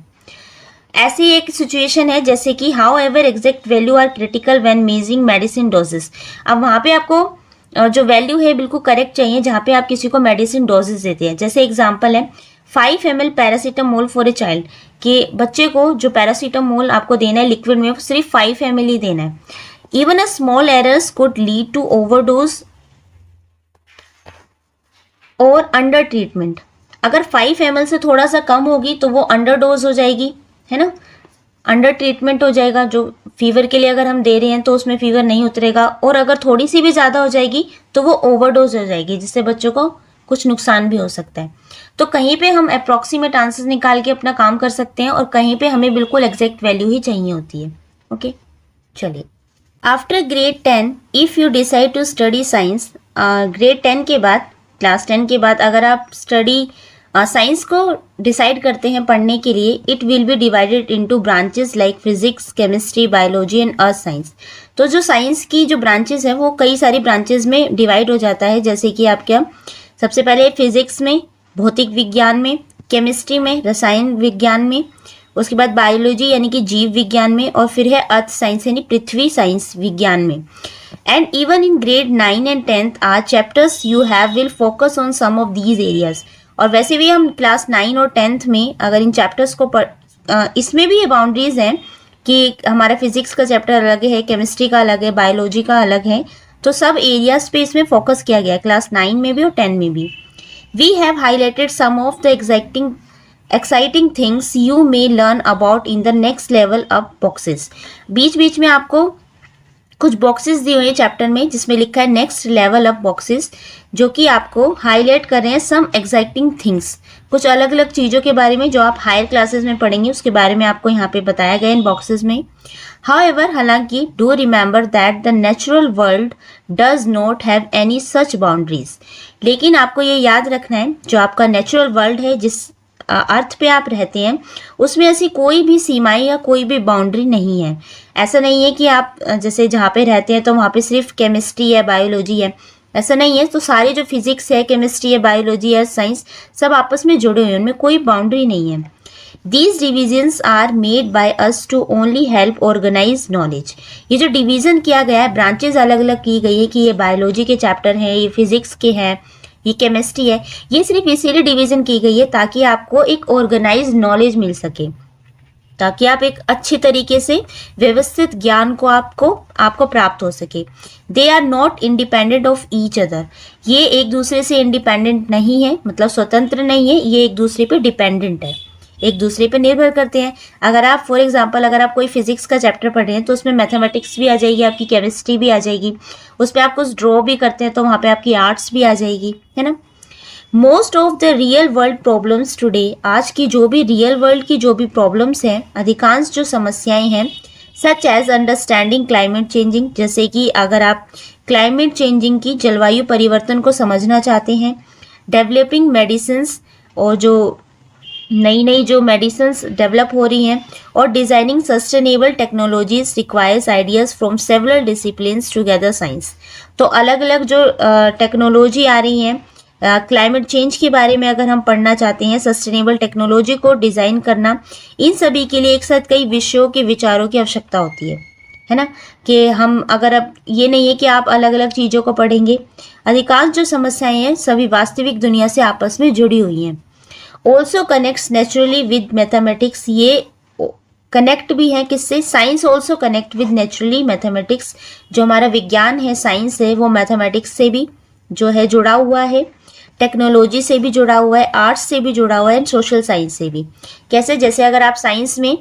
ऐसी एक सिचुएशन है जैसे कि however exact value are critical when measuring medicine doses. अब वहाँ पे आपको जो वैल्यू है बिल्कुल करेक्ट चाहिए जहाँ पे आप किसी को मेडिसिन डोजेस देते हैं। जैसे एग्जांपल है 5 ml paracetamol for a child, कि बच्चे को जो पैरासीटामोल आपको देना है लिक्विड में, सिर्फ 5 ml ही देना है। Even a small errors could lead to overdose और अंडर ट्रीटमेंट। अगर 5 ml से थोड़ा सा कम होगी तो वो अंडर डोज हो जाएगी, है ना, अंडर ट्रीटमेंट हो जाएगा। जो फीवर के लिए अगर हम दे रहे हैं तो उसमें फीवर नहीं उतरेगा, और अगर थोड़ी सी भी ज़्यादा हो जाएगी तो वो ओवरडोज हो जाएगी, जिससे बच्चों को कुछ नुकसान भी हो सकता है। तो कहीं पे हम अप्रॉक्सीमेट आंसर निकाल के अपना काम कर सकते हैं, और कहीं पे हमें बिल्कुल एग्जैक्ट वैल्यू ही चाहिए होती है। ओके, चलिए after grade 10 if you decide to study science. Grade 10 के बाद, क्लास 10 के बाद अगर आप स्टडी साइंस को डिसाइड करते हैं पढ़ने के लिए, it will be divided into branches like physics, chemistry, biology and earth science. तो जो साइंस की जो ब्रांचेस है वो कई सारी ब्रांचेस में डिवाइड हो जाता है। जैसे कि आप क्या, सबसे पहले फिजिक्स में, भौतिक विज्ञान में, केमिस्ट्री में, रसायन विज्ञान में, उसके बाद बायोलॉजी यानी कि जीव विज्ञान में, और फिर है अर्थ साइंस यानी पृथ्वी साइंस विज्ञान में। And even in grade 9 and 10 are chapters you have will focus on some of these areas. और वैसे भी हम क्लास 9 और 10th में अगर इन चैप्टर्स को इसमें भी ये बाउंड्रीज हैं कि हमारा फिजिक्स का चैप्टर अलग है, केमिस्ट्री का अलग है, बायोलॉजी का अलग है, तो सब एरियाज पे इसमें फोकस किया गया है, क्लास 9 में भी और 10 में भी। We have highlighted some of the exciting things you may learn about in the next level up boxes. बीच बीच में आपको कुछ बॉक्सेस दिए हुए हैं चैप्टर में जिसमें लिखा है नेक्स्ट लेवल अप बॉक्सेस, जो कि आपको हाईलाइट कर रहे हैं सम एक्साइटिंग थिंग्स, कुछ अलग अलग चीज़ों के बारे में जो आप हायर क्लासेस में पढ़ेंगे उसके बारे में आपको यहाँ पे बताया गया इन बॉक्सेस में। हाउएवर, हालांकि do remember that the natural world does not have any such boundaries. लेकिन आपको ये याद रखना है जो आपका नेचुरल वर्ल्ड है, जिस अर्थ पे आप रहते हैं, उसमें ऐसी कोई भी सीमाएं या कोई भी बाउंड्री नहीं है। ऐसा नहीं है कि आप जैसे जहाँ पे रहते हैं तो वहाँ पे सिर्फ केमिस्ट्री है, बायोलॉजी है, ऐसा नहीं है। तो सारे जो फिजिक्स है, केमिस्ट्री है, बायोलॉजी है, साइंस, सब आपस में जुड़े हुए हैं, उनमें कोई बाउंड्री नहीं है। These divisions are made by us to only help organize knowledge। ये जो डिवीज़न किया गया है, ब्रांचेज अलग अलग की गई है कि ये बायोलॉजी के चैप्टर हैं, ये फिजिक्स के हैं, ये केमिस्ट्री है, ये सिर्फ इसीलिए डिवीज़न की गई है ताकि आपको एक ऑर्गेनाइज नॉलेज मिल सके, ताकि आप एक अच्छी तरीके से व्यवस्थित ज्ञान को आपको प्राप्त हो सके। They are not independent of each other. ये एक दूसरे से इंडिपेंडेंट नहीं है, मतलब स्वतंत्र नहीं है, ये एक दूसरे पे डिपेंडेंट है, एक दूसरे पे निर्भर करते हैं। अगर आप फॉर एग्जांपल अगर आप कोई फिजिक्स का चैप्टर पढ़ रहे हैं तो उसमें मैथमेटिक्स भी आ जाएगी, आपकी केमिस्ट्री भी आ जाएगी, उस पर आप कुछ ड्रॉ भी करते हैं तो वहाँ पे आपकी आर्ट्स भी आ जाएगी, है ना। Most of the real world problems today, आज की जो भी रियल वर्ल्ड की जो भी प्रॉब्लम्स हैं, अधिकांश जो समस्याएं हैं, such as understanding climate changing, जैसे कि अगर आप क्लाइमेट चेंजिंग की जलवायु परिवर्तन को समझना चाहते हैं, डेवलपिंग मेडिसिन्स, और जो नई नई जो मेडिसिन्स डेवलप हो रही हैं, और designing sustainable technologies requires ideas from several disciplines together science. तो अलग अलग जो टेक्नोलॉजी आ रही हैं क्लाइमेट चेंज के बारे में अगर हम पढ़ना चाहते हैं, सस्टेनेबल टेक्नोलॉजी को डिज़ाइन करना, इन सभी के लिए एक साथ कई विषयों के विचारों की आवश्यकता होती है ना। कि हम अगर अब ये नहीं है कि आप अलग अलग चीज़ों को पढ़ेंगे, अधिकांश जो समस्याएं हैं सभी वास्तविक दुनिया से आपस में जुड़ी हुई हैं। Also connects naturally with mathematics, ये कनेक्ट भी है किससे? Science also connect with naturally mathematics, जो हमारा विज्ञान है, साइंस है, वो मैथमेटिक्स से भी जो है जुड़ा हुआ है, टेक्नोलॉजी से भी जुड़ा हुआ है, आर्ट्स से भी जुड़ा हुआ है, एंड सोशल साइंस से भी। कैसे? जैसे अगर आप साइंस में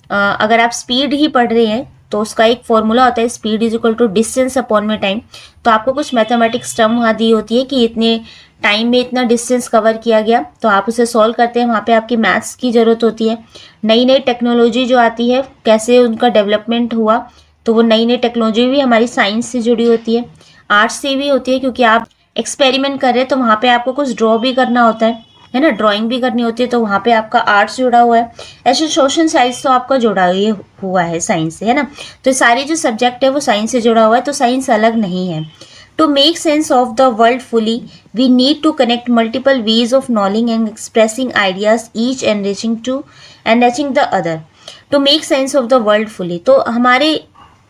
अगर आप स्पीड ही पढ़ रहे हैं तो उसका एक फॉर्मूला होता है, speed is equal to distance upon में टाइम। तो आपको कुछ मैथमेटिक्स टर्म वहाँ दी होती है कि इतने टाइम में इतना डिस्टेंस कवर किया गया, तो आप उसे सॉल्व करते हैं, वहाँ पे आपकी मैथ्स की ज़रूरत होती है। नई नई टेक्नोलॉजी जो आती है, कैसे उनका डेवलपमेंट हुआ, तो वो नई नई टेक्नोलॉजी भी हमारी साइंस से जुड़ी होती है, आर्ट्स से भी होती है, क्योंकि आप एक्सपेरिमेंट कर रहे हैं तो वहाँ पे आपको कुछ ड्रॉ भी करना होता है ना, ड्राइंग भी करनी होती है, तो वहाँ पे आपका आर्ट्स जुड़ा हुआ है। ऐसे सोशल साइंस तो आपका जुड़ा हुआ है साइंस से, है ना। तो सारे जो सब्जेक्ट है वो साइंस से जुड़ा हुआ है, तो साइंस अलग नहीं है। To make sense of the world fully we need to connect multiple ways of knowledge and expressing ideas, each enriching the other. To make sense of the world fully, तो हमारे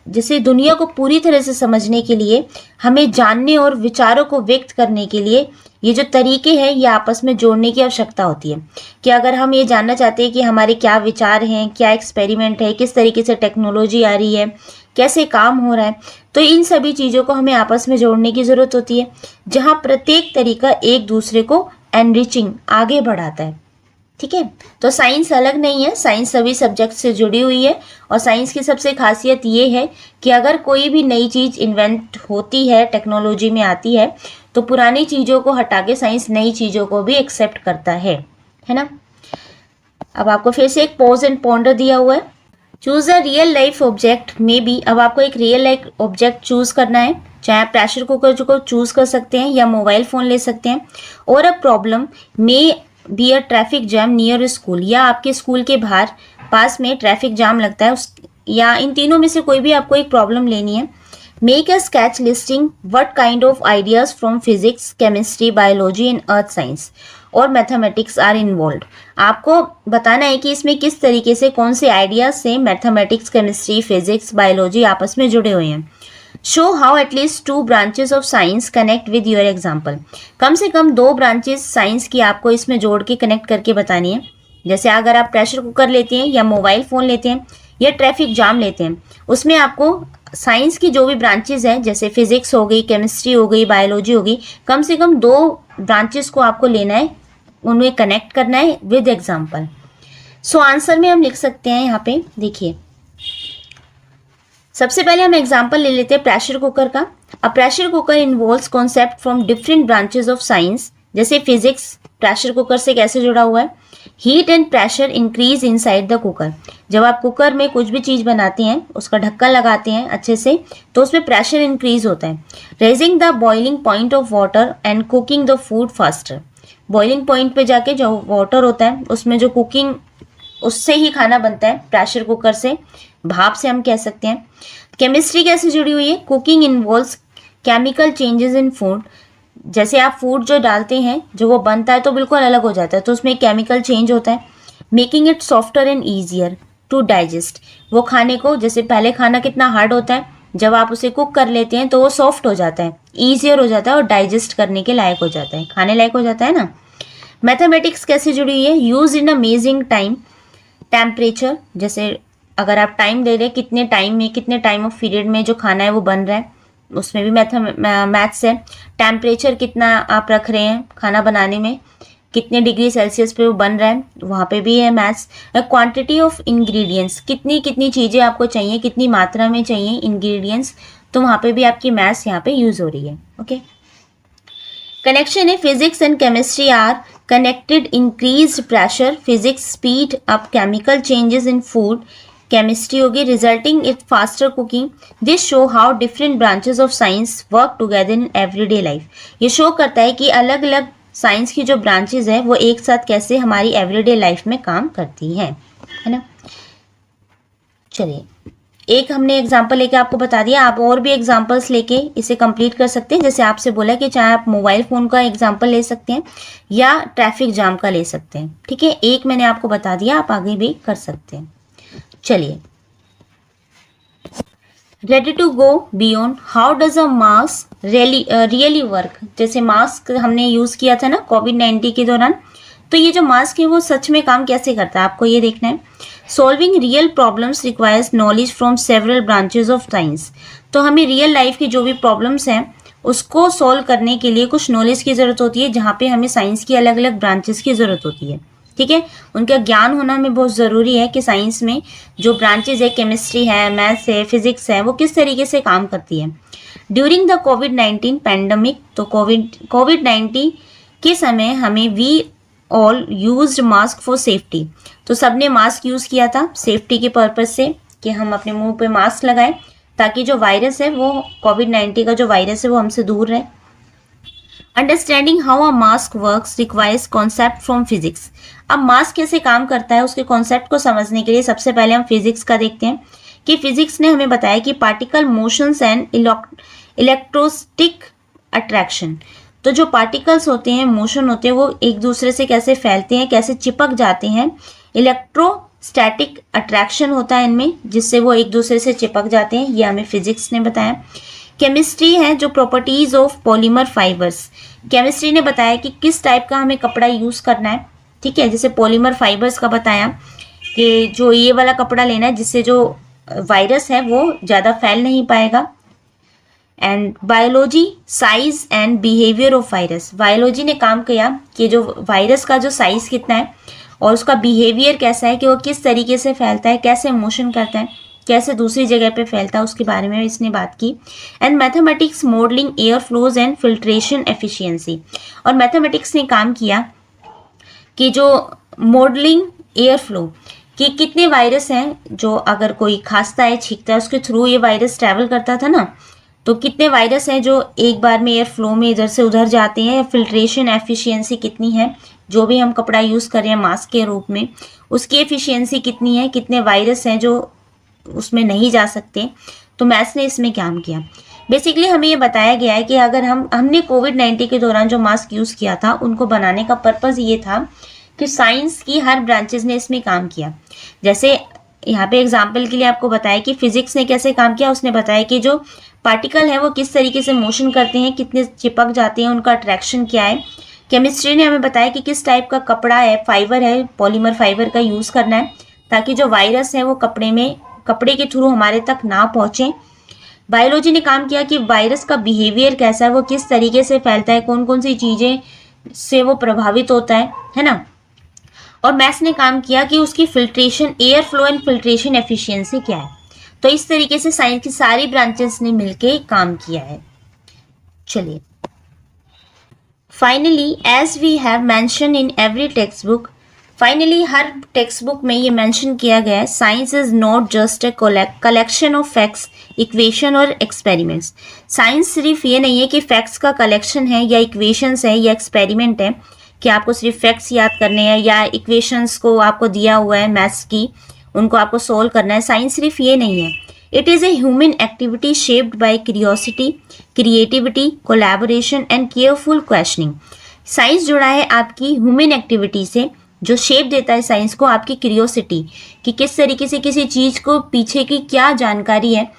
जैसे दुनिया को पूरी तरह से समझने के लिए, हमें जानने और विचारों को व्यक्त करने के लिए ये जो तरीके हैं ये आपस में जोड़ने की आवश्यकता होती है। कि अगर हम ये जानना चाहते हैं कि हमारे क्या विचार हैं, क्या एक्सपेरिमेंट है, किस तरीके से टेक्नोलॉजी आ रही है, कैसे काम हो रहा है, तो इन सभी चीज़ों को हमें आपस में जोड़ने की ज़रूरत होती है, जहाँ प्रत्येक तरीका एक दूसरे को एनरिचिंग आगे बढ़ाता है। ठीक है, तो साइंस अलग नहीं है, साइंस सभी सब्जेक्ट से जुड़ी हुई है। और साइंस की सबसे खासियत ये है कि अगर कोई भी नई चीज़ इन्वेंट होती है, टेक्नोलॉजी में आती है, तो पुरानी चीज़ों को हटा के साइंस नई चीज़ों को भी एक्सेप्ट करता है ना। अब आपको फिर से एक पॉज एंड पॉन्डर दिया हुआ है। Choose a real life object में भी, अब आपको एक रियल लाइफ ऑब्जेक्ट चूज करना है, चाहे आप प्रेशर कुकर को चूज कर सकते हैं या मोबाइल फ़ोन ले सकते हैं। और अ प्रॉब्लम में be a traffic jam near school, या आपके स्कूल के बाहर पास में ट्रैफिक जाम लगता है, या इन तीनों में से कोई भी आपको एक प्रॉब्लम लेनी है। Make a sketch listing what kind of ideas from physics, chemistry, biology and earth science और मैथमेटिक्स आर इन्वॉल्व। आपको बताना है कि इसमें किस तरीके से, कौन से आइडियाज से मैथमेटिक्स, केमिस्ट्री, फिजिक्स, बायोलॉजी आपस में जुड़े हुए हैं। Show how at least 2 branches of science connect with your example, कम से कम 2 ब्रांचेस साइंस की आपको इसमें जोड़ के कनेक्ट करके बतानी है। जैसे अगर आप प्रेशर कुकर लेते हैं या मोबाइल फ़ोन लेते हैं या ट्रैफिक जाम लेते हैं, उसमें आपको साइंस की जो भी ब्रांचेस हैं, जैसे फिजिक्स हो गई, केमिस्ट्री हो गई, बायोलॉजी हो गई, कम से कम 2 ब्रांचेस को आपको लेना है, उनमें कनेक्ट करना है विद एग्जाम्पल। सो आंसर में हम लिख सकते हैं, यहाँ पे देखिए, सबसे पहले हम एग्जाम्पल ले लेते हैं प्रेशर कुकर का। A pressure cooker involves concept from different branches of science, जैसे फिजिक्स प्रेशर कुकर से कैसे जुड़ा हुआ है। Heat and pressure increase inside the cooker, जब आप कुकर में कुछ भी चीज़ बनाते हैं, उसका ढक्कन लगाते हैं अच्छे से, तो उसमें प्रेशर इंक्रीज होता है। Raising the boiling point of water and cooking the food faster, boiling point पे जाके जो वाटर होता है उसमें जो कुकिंग, उससे ही खाना बनता है, प्रेशर कुकर से, भाप से हम कह सकते हैं। केमिस्ट्री कैसे जुड़ी हुई है? Cooking involves chemical changes in food, जैसे आप फूड जो डालते हैं, जो वो बनता है तो बिल्कुल अलग हो जाता है, तो उसमें केमिकल चेंज होता है। Making it softer and easier to digest, वो खाने को, जैसे पहले खाना कितना हार्ड होता है, जब आप उसे कुक कर लेते हैं तो वो सॉफ्ट हो जाता है, ईजियर हो जाता है और डाइजेस्ट करने के लायक हो जाता है, खाने लायक हो जाता है ना। मैथमेटिक्स कैसे जुड़ी हुई है? Use in amazing time, temperature, जैसे अगर आप टाइम दे रहे हैं, कितने टाइम में, कितने टाइम ऑफ पीरियड में जो खाना है वो बन रहा है, उसमें भी मैथ्स है। टेम्परेचर कितना आप रख रहे हैं खाना बनाने में, कितने डिग्री सेल्सियस पे वो बन रहा है, वहाँ पे भी है मैथ्स। क्वांटिटी ऑफ इंग्रेडिएंट्स, कितनी कितनी चीज़ें आपको चाहिए, कितनी मात्रा में चाहिए इंग्रेडिएंट्स, तो वहाँ पे भी आपकी मैथ्स यहाँ पे यूज़ हो रही है। ओके, कनेक्शन है physics and chemistry are connected. Increased pressure, physics speed up chemical changes in food, chemistry होगी resulting in faster cooking. This show how different branches of science work together in everyday life. ये show करता है कि अलग अलग science की जो branches है वो एक साथ कैसे हमारी एवरीडे लाइफ में काम करती हैं, है ना। चलिए, एक हमने एग्जाम्पल लेके आपको बता दिया, आप और भी एग्जाम्पल्स लेके इसे कंप्लीट कर सकते हैं। जैसे आपसे बोला कि चाहे आप मोबाइल फ़ोन का एग्जाम्पल ले सकते हैं या ट्रैफिक जाम का ले सकते हैं, ठीक है। एक मैंने आपको बता दिया, आप आगे भी कर सकते हैं। चलिए, ready to go beyond, how does a mask really work. जैसे मास्क हमने यूज़ किया था ना कोविड-19 के दौरान, तो ये जो मास्क है वो सच में काम कैसे करता है आपको ये देखना है। Solving real problems requires knowledge from several branches of science. तो हमें रियल लाइफ की जो भी प्रॉब्लम्स हैं उसको सॉल्व करने के लिए कुछ नॉलेज की ज़रूरत होती है, जहाँ पे हमें साइंस की अलग अलग ब्रांचेस की ज़रूरत होती है, ठीक है। उनका ज्ञान होना हमें बहुत ज़रूरी है कि साइंस में जो ब्रांचेज है, केमिस्ट्री है, मैथ्स है, फिजिक्स है, वो किस तरीके से काम करती है। ड्यूरिंग द कोविड-19 पैंडमिक, तो कोविड-19 के समय हमें we all used mask for safety. तो सबने मास्क यूज़ किया था सेफ्टी के पर्पज़ से, कि हम अपने मुंह पे मास्क लगाएं ताकि जो वायरस है वो कोविड-19 का जो वायरस है वो हमसे दूर रहे। Understanding how a mask works requires concept from physics. अब मास्क कैसे काम करता है उसके कॉन्सेप्ट को समझने के लिए सबसे पहले हम फिजिक्स का देखते हैं कि फिजिक्स ने हमें बताया कि पार्टिकल मोशंस एंड इलेक्ट्रोस्टिक अट्रैक्शन। तो जो पार्टिकल्स होते हैं, मोशन होते हैं, वो एक दूसरे से कैसे फैलते हैं, कैसे चिपक जाते हैं। इलेक्ट्रोस्टैटिक अट्रैक्शन होता है इनमें, जिससे वो एक दूसरे से चिपक जाते हैं, ये हमें फिजिक्स ने बताया। केमिस्ट्री है जो properties of polymer fibres. Chemistry ने बताया कि किस टाइप का हमें कपड़ा यूज़ करना है, ठीक है। जैसे पॉलीमर फाइबर्स का बताया कि जो ये वाला कपड़ा लेना है जिससे जो वायरस है वो ज़्यादा फैल नहीं पाएगा। And biology, size and behaviour of virus. Biology ने काम किया कि जो वायरस का जो साइज कितना है और उसका बिहेवियर कैसा है, कि वो किस तरीके से फैलता है, कैसे मोशन करता है, कैसे दूसरी जगह पे फैलता है, उसके बारे में इसने बात की। And mathematics, modelling air flows and filtration efficiency. और मैथमेटिक्स ने काम किया कि जो मॉडलिंग एयर फ्लो, कि कितने वायरस हैं जो अगर कोई खांसता है, छींकता है, उसके थ्रू ये वायरस ट्रैवल करता था ना, तो कितने वायरस हैं जो एक बार में एयर फ्लो में इधर से उधर जाते हैं। फिल्ट्रेशन एफिशिएंसी कितनी है, जो भी हम कपड़ा यूज़ कर रहे हैं मास्क के रूप में, उसकी एफिशिएंसी कितनी है, कितने वायरस हैं जो उसमें नहीं जा सकते। तो मैथ्स ने इसमें काम किया। बेसिकली हमें ये बताया गया है कि अगर हमने कोविड-19 के दौरान जो मास्क यूज़ किया था उनको बनाने का पर्पज़ ये था कि साइंस की हर ब्रांचेज ने इसमें काम किया। जैसे यहाँ पे एग्जाम्पल के लिए आपको बताया कि फिजिक्स ने कैसे काम किया। उसने बताया कि जो पार्टिकल है वो किस तरीके से मोशन करते हैं, कितने चिपक जाते हैं, उनका अट्रैक्शन क्या है। केमिस्ट्री ने हमें बताया कि किस टाइप का कपड़ा है, फाइबर है, पॉलीमर फाइबर का यूज़ करना है ताकि जो वायरस है वो कपड़े के थ्रू हमारे तक ना पहुँचे। बायोलॉजी ने काम किया कि वायरस का बिहेवियर कैसा है, वो किस तरीके से फैलता है, कौन कौन सी चीज़ें से वो प्रभावित होता है ना। और मैथ्स ने काम किया कि उसकी filtration, air flow and filtration efficiency क्या है। तो इस तरीके से साइंस की सारी ब्रांचेस ने मिलके काम किया है। चलिए, finally as we have mention in every text book, finally हर टेक्स्ट बुक में ये मेंशन किया गया है, science is not just a collection of facts, equation और एक्सपेरिमेंट्स। साइंस सिर्फ ये नहीं है कि फैक्ट्स का कलेक्शन है या इक्वेशंस है या एक्सपेरिमेंट है कि आपको सिर्फ फैक्ट्स याद करने हैं या इक्वेशंस को आपको दिया हुआ है मैथ्स की, उनको आपको सोल्व करना है। साइंस सिर्फ ये नहीं है, it is a human activity shaped by curiosity, creativity, collaboration and careful questioning. Science जुड़ा है आपकी ह्यूमन एक्टिविटी से, जो शेप देता है साइंस को आपकी क्यूरियोसिटी, कि किस तरीके से किसी चीज़ को पीछे की क्या जानकारी है,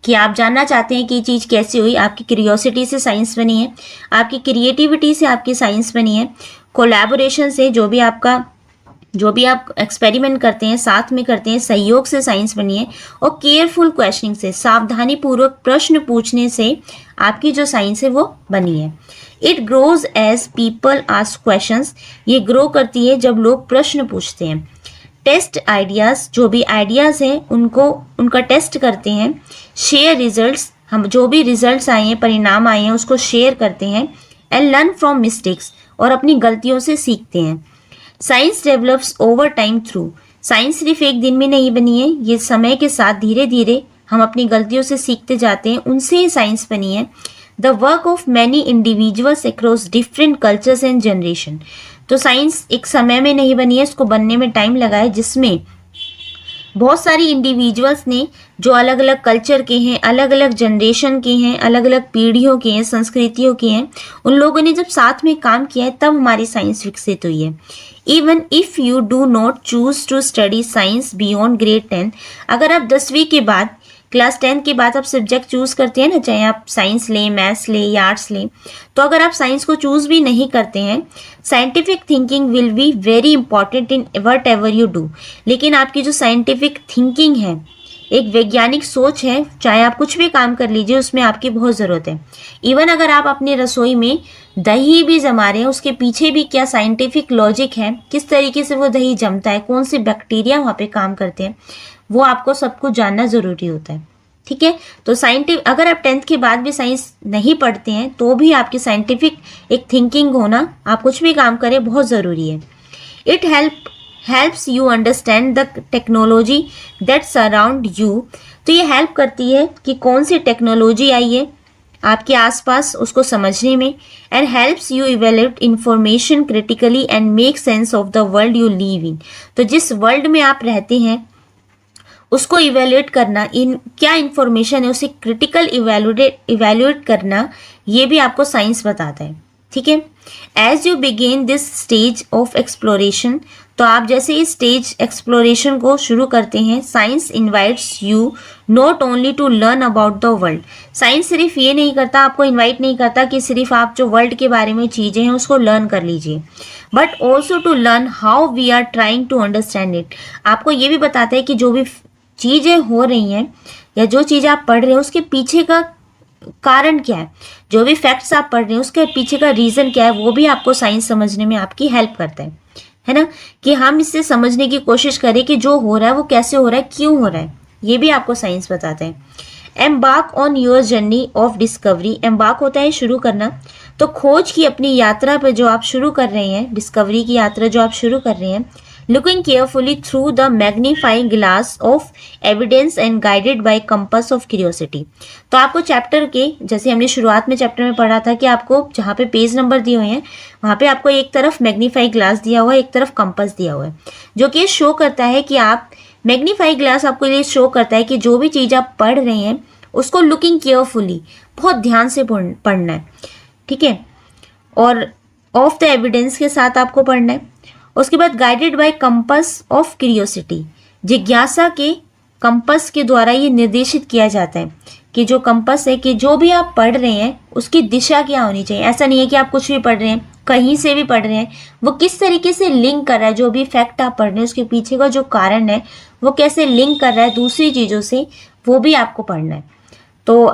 कि आप जानना चाहते हैं कि ये चीज़ कैसे हुई, आपकी क्यूरियोसिटी से साइंस बनी है। आपकी क्रिएटिविटी से आपकी साइंस बनी है। कोलैबोरेशन से, जो भी आप एक्सपेरिमेंट करते हैं, साथ में करते हैं, सहयोग से साइंस बनी है। और केयरफुल क्वेश्चनिंग से, सावधानी पूर्वक प्रश्न पूछने से आपकी जो साइंस है वो बनी है। It grows as people ask questions, ये ग्रो करती है जब लोग प्रश्न पूछते हैं। टेस्ट आइडियाज़, जो भी आइडियाज़ हैं उनका टेस्ट करते हैं। शेयर रिजल्ट्स, हम जो भी रिजल्ट्स आए हैं, परिणाम आए हैं, उसको शेयर करते हैं। एंड लर्न फ्रॉम मिस्टेक्स, और अपनी गलतियों से सीखते हैं। Science develops over time through, science सिर्फ एक दिन में नहीं बनी है, ये समय के साथ धीरे धीरे हम अपनी गलतियों से सीखते जाते हैं, उनसे ही साइंस बनी है। The work of many individuals across different cultures and generation, तो साइंस एक समय में नहीं बनी है, इसको बनने में टाइम लगा है, जिसमें बहुत सारी इंडिविजुअल्स ने जो अलग अलग कल्चर के हैं, अलग अलग जनरेशन के हैं, अलग अलग पीढ़ियों के हैं, संस्कृतियों के हैं, उन लोगों ने जब साथ में काम किया है तब हमारी साइंस विकसित हुई है। Even if you do not choose to study science beyond grade 10, अगर आप 10वीं के बाद, क्लास 10 के बाद आप सब्जेक्ट चूज करते हैं ना, चाहे आप साइंस लें, मैथ्स लें या आर्ट्स लें, तो अगर आप साइंस को चूज भी नहीं करते हैं, scientific thinking will be very important in what ever you do, लेकिन आपकी जो साइंटिफिक थिंकिंग है, एक वैज्ञानिक सोच है, चाहे आप कुछ भी काम कर लीजिए, उसमें आपकी बहुत ज़रूरत है। इवन अगर आप अपनी रसोई में दही भी जमा रहे हैं, उसके पीछे भी क्या साइंटिफिक लॉजिक है, किस तरीके से वो दही जमता है, कौन से बैक्टीरिया वहाँ पे काम करते हैं, वो आपको सब कुछ जानना ज़रूरी होता है। ठीक है, तो अगर आप 10th के बाद भी साइंस नहीं पढ़ते हैं तो भी आपकी साइंटिफिक एक थिंकिंग होना, आप कुछ भी काम करें, बहुत ज़रूरी है। It helps you understand the technology that surround you, तो ये हेल्प करती है कि कौन सी टेक्नोलॉजी आई है आपके आसपास, उसको समझने में। And helps you evaluate information critically and make sense of the world you live in, तो जिस वर्ल्ड में आप रहते हैं उसको इवेल्युएट करना, इन क्या इन्फॉर्मेशन है उसे क्रिटिकल इवेल्युएट करना, ये भी आपको साइंस बताता है। ठीक है, as you begin this stage of exploration, तो आप जैसे इस स्टेज एक्सप्लोरेशन को शुरू करते हैं, science invites you not only to learn about the world, science सिर्फ ये नहीं करता, आपको इन्वाइट नहीं करता कि सिर्फ आप जो वर्ल्ड के बारे में चीज़ें हैं उसको लर्न कर लीजिए, but also to learn how we are trying to understand it, आपको ये भी बताता है कि जो भी चीज़ें हो रही हैं या जो चीज़ आप पढ़ रहे हैं उसके पीछे का कारण क्या है, जो भी फैक्ट्स आप पढ़ रहे हैं उसके पीछे का रीज़न क्या है, वो भी आपको साइंस समझने में आपकी हेल्प करता है ना, कि हम इससे समझने की कोशिश करें कि जो हो रहा है वो कैसे हो रहा है, क्यों हो रहा है, ये भी आपको साइंस बताता है। Embark on your journey of discovery, embark होता है शुरू करना, तो खोज की अपनी यात्रा पर जो आप शुरू कर रहे हैं, डिस्कवरी की यात्रा जो आप शुरू कर रहे हैं, looking carefully through the magnifying glass of evidence and guided by compass of curiosity, तो आपको चैप्टर के, जैसे हमने शुरुआत में चैप्टर में पढ़ा था कि आपको जहाँ पे पेज नंबर दिए हुए हैं वहाँ पे आपको एक तरफ मैग्नीफाई ग्लास दिया हुआ है, एक तरफ कंपास दिया हुआ है, जो कि शो करता है कि आप, मैग्नीफाई ग्लास आपको ये शो करता है कि जो भी चीज़ आप पढ़ रहे हैं उसको लुकिंग केयरफुली, बहुत ध्यान से पढ़ना है। ठीक है, और ऑफ द एविडेंस के साथ आपको पढ़ना है। उसके बाद guided by compass of curiosity, जिज्ञासा के कंपास के द्वारा ये निर्देशित किया जाता है कि जो कंपास है कि जो भी आप पढ़ रहे हैं उसकी दिशा क्या होनी चाहिए। ऐसा नहीं है कि आप कुछ भी पढ़ रहे हैं, कहीं से भी पढ़ रहे हैं, वो किस तरीके से लिंक कर रहा है, जो भी फैक्ट आप पढ़ रहे हैं उसके पीछे का जो कारण है वो कैसे लिंक कर रहा है दूसरी चीज़ों से, वो भी आपको पढ़ना है। तो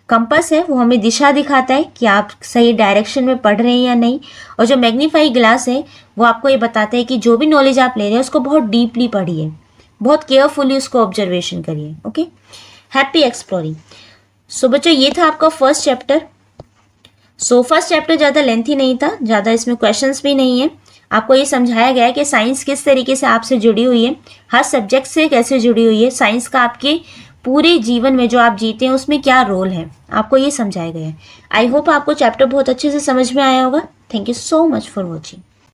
कंपास है वो हमें दिशा दिखाता है कि आप सही डायरेक्शन में पढ़ रहे हैं या नहीं, और जो मैग्नीफाई ग्लास है वो आपको ये बताता है कि जो भी नॉलेज आप ले रहे हैं उसको बहुत डीपली पढ़िए, बहुत केयरफुली उसको ऑब्जर्वेशन करिए। Okay, happy exploring. सो बच्चों ये था आपका first chapter. So first chapter ज़्यादा लेंथी नहीं था, ज़्यादा इसमें क्वेश्चंस भी नहीं है, आपको ये समझाया गया है कि साइंस किस तरीके से आपसे जुड़ी हुई है, हर सब्जेक्ट से कैसे जुड़ी हुई है, साइंस का आपके पूरे जीवन में जो आप जीते हैं उसमें क्या रोल है, आपको ये समझाया गया है। आई होप आपको चैप्टर बहुत अच्छे से समझ में आया होगा। Thank you so much for watching.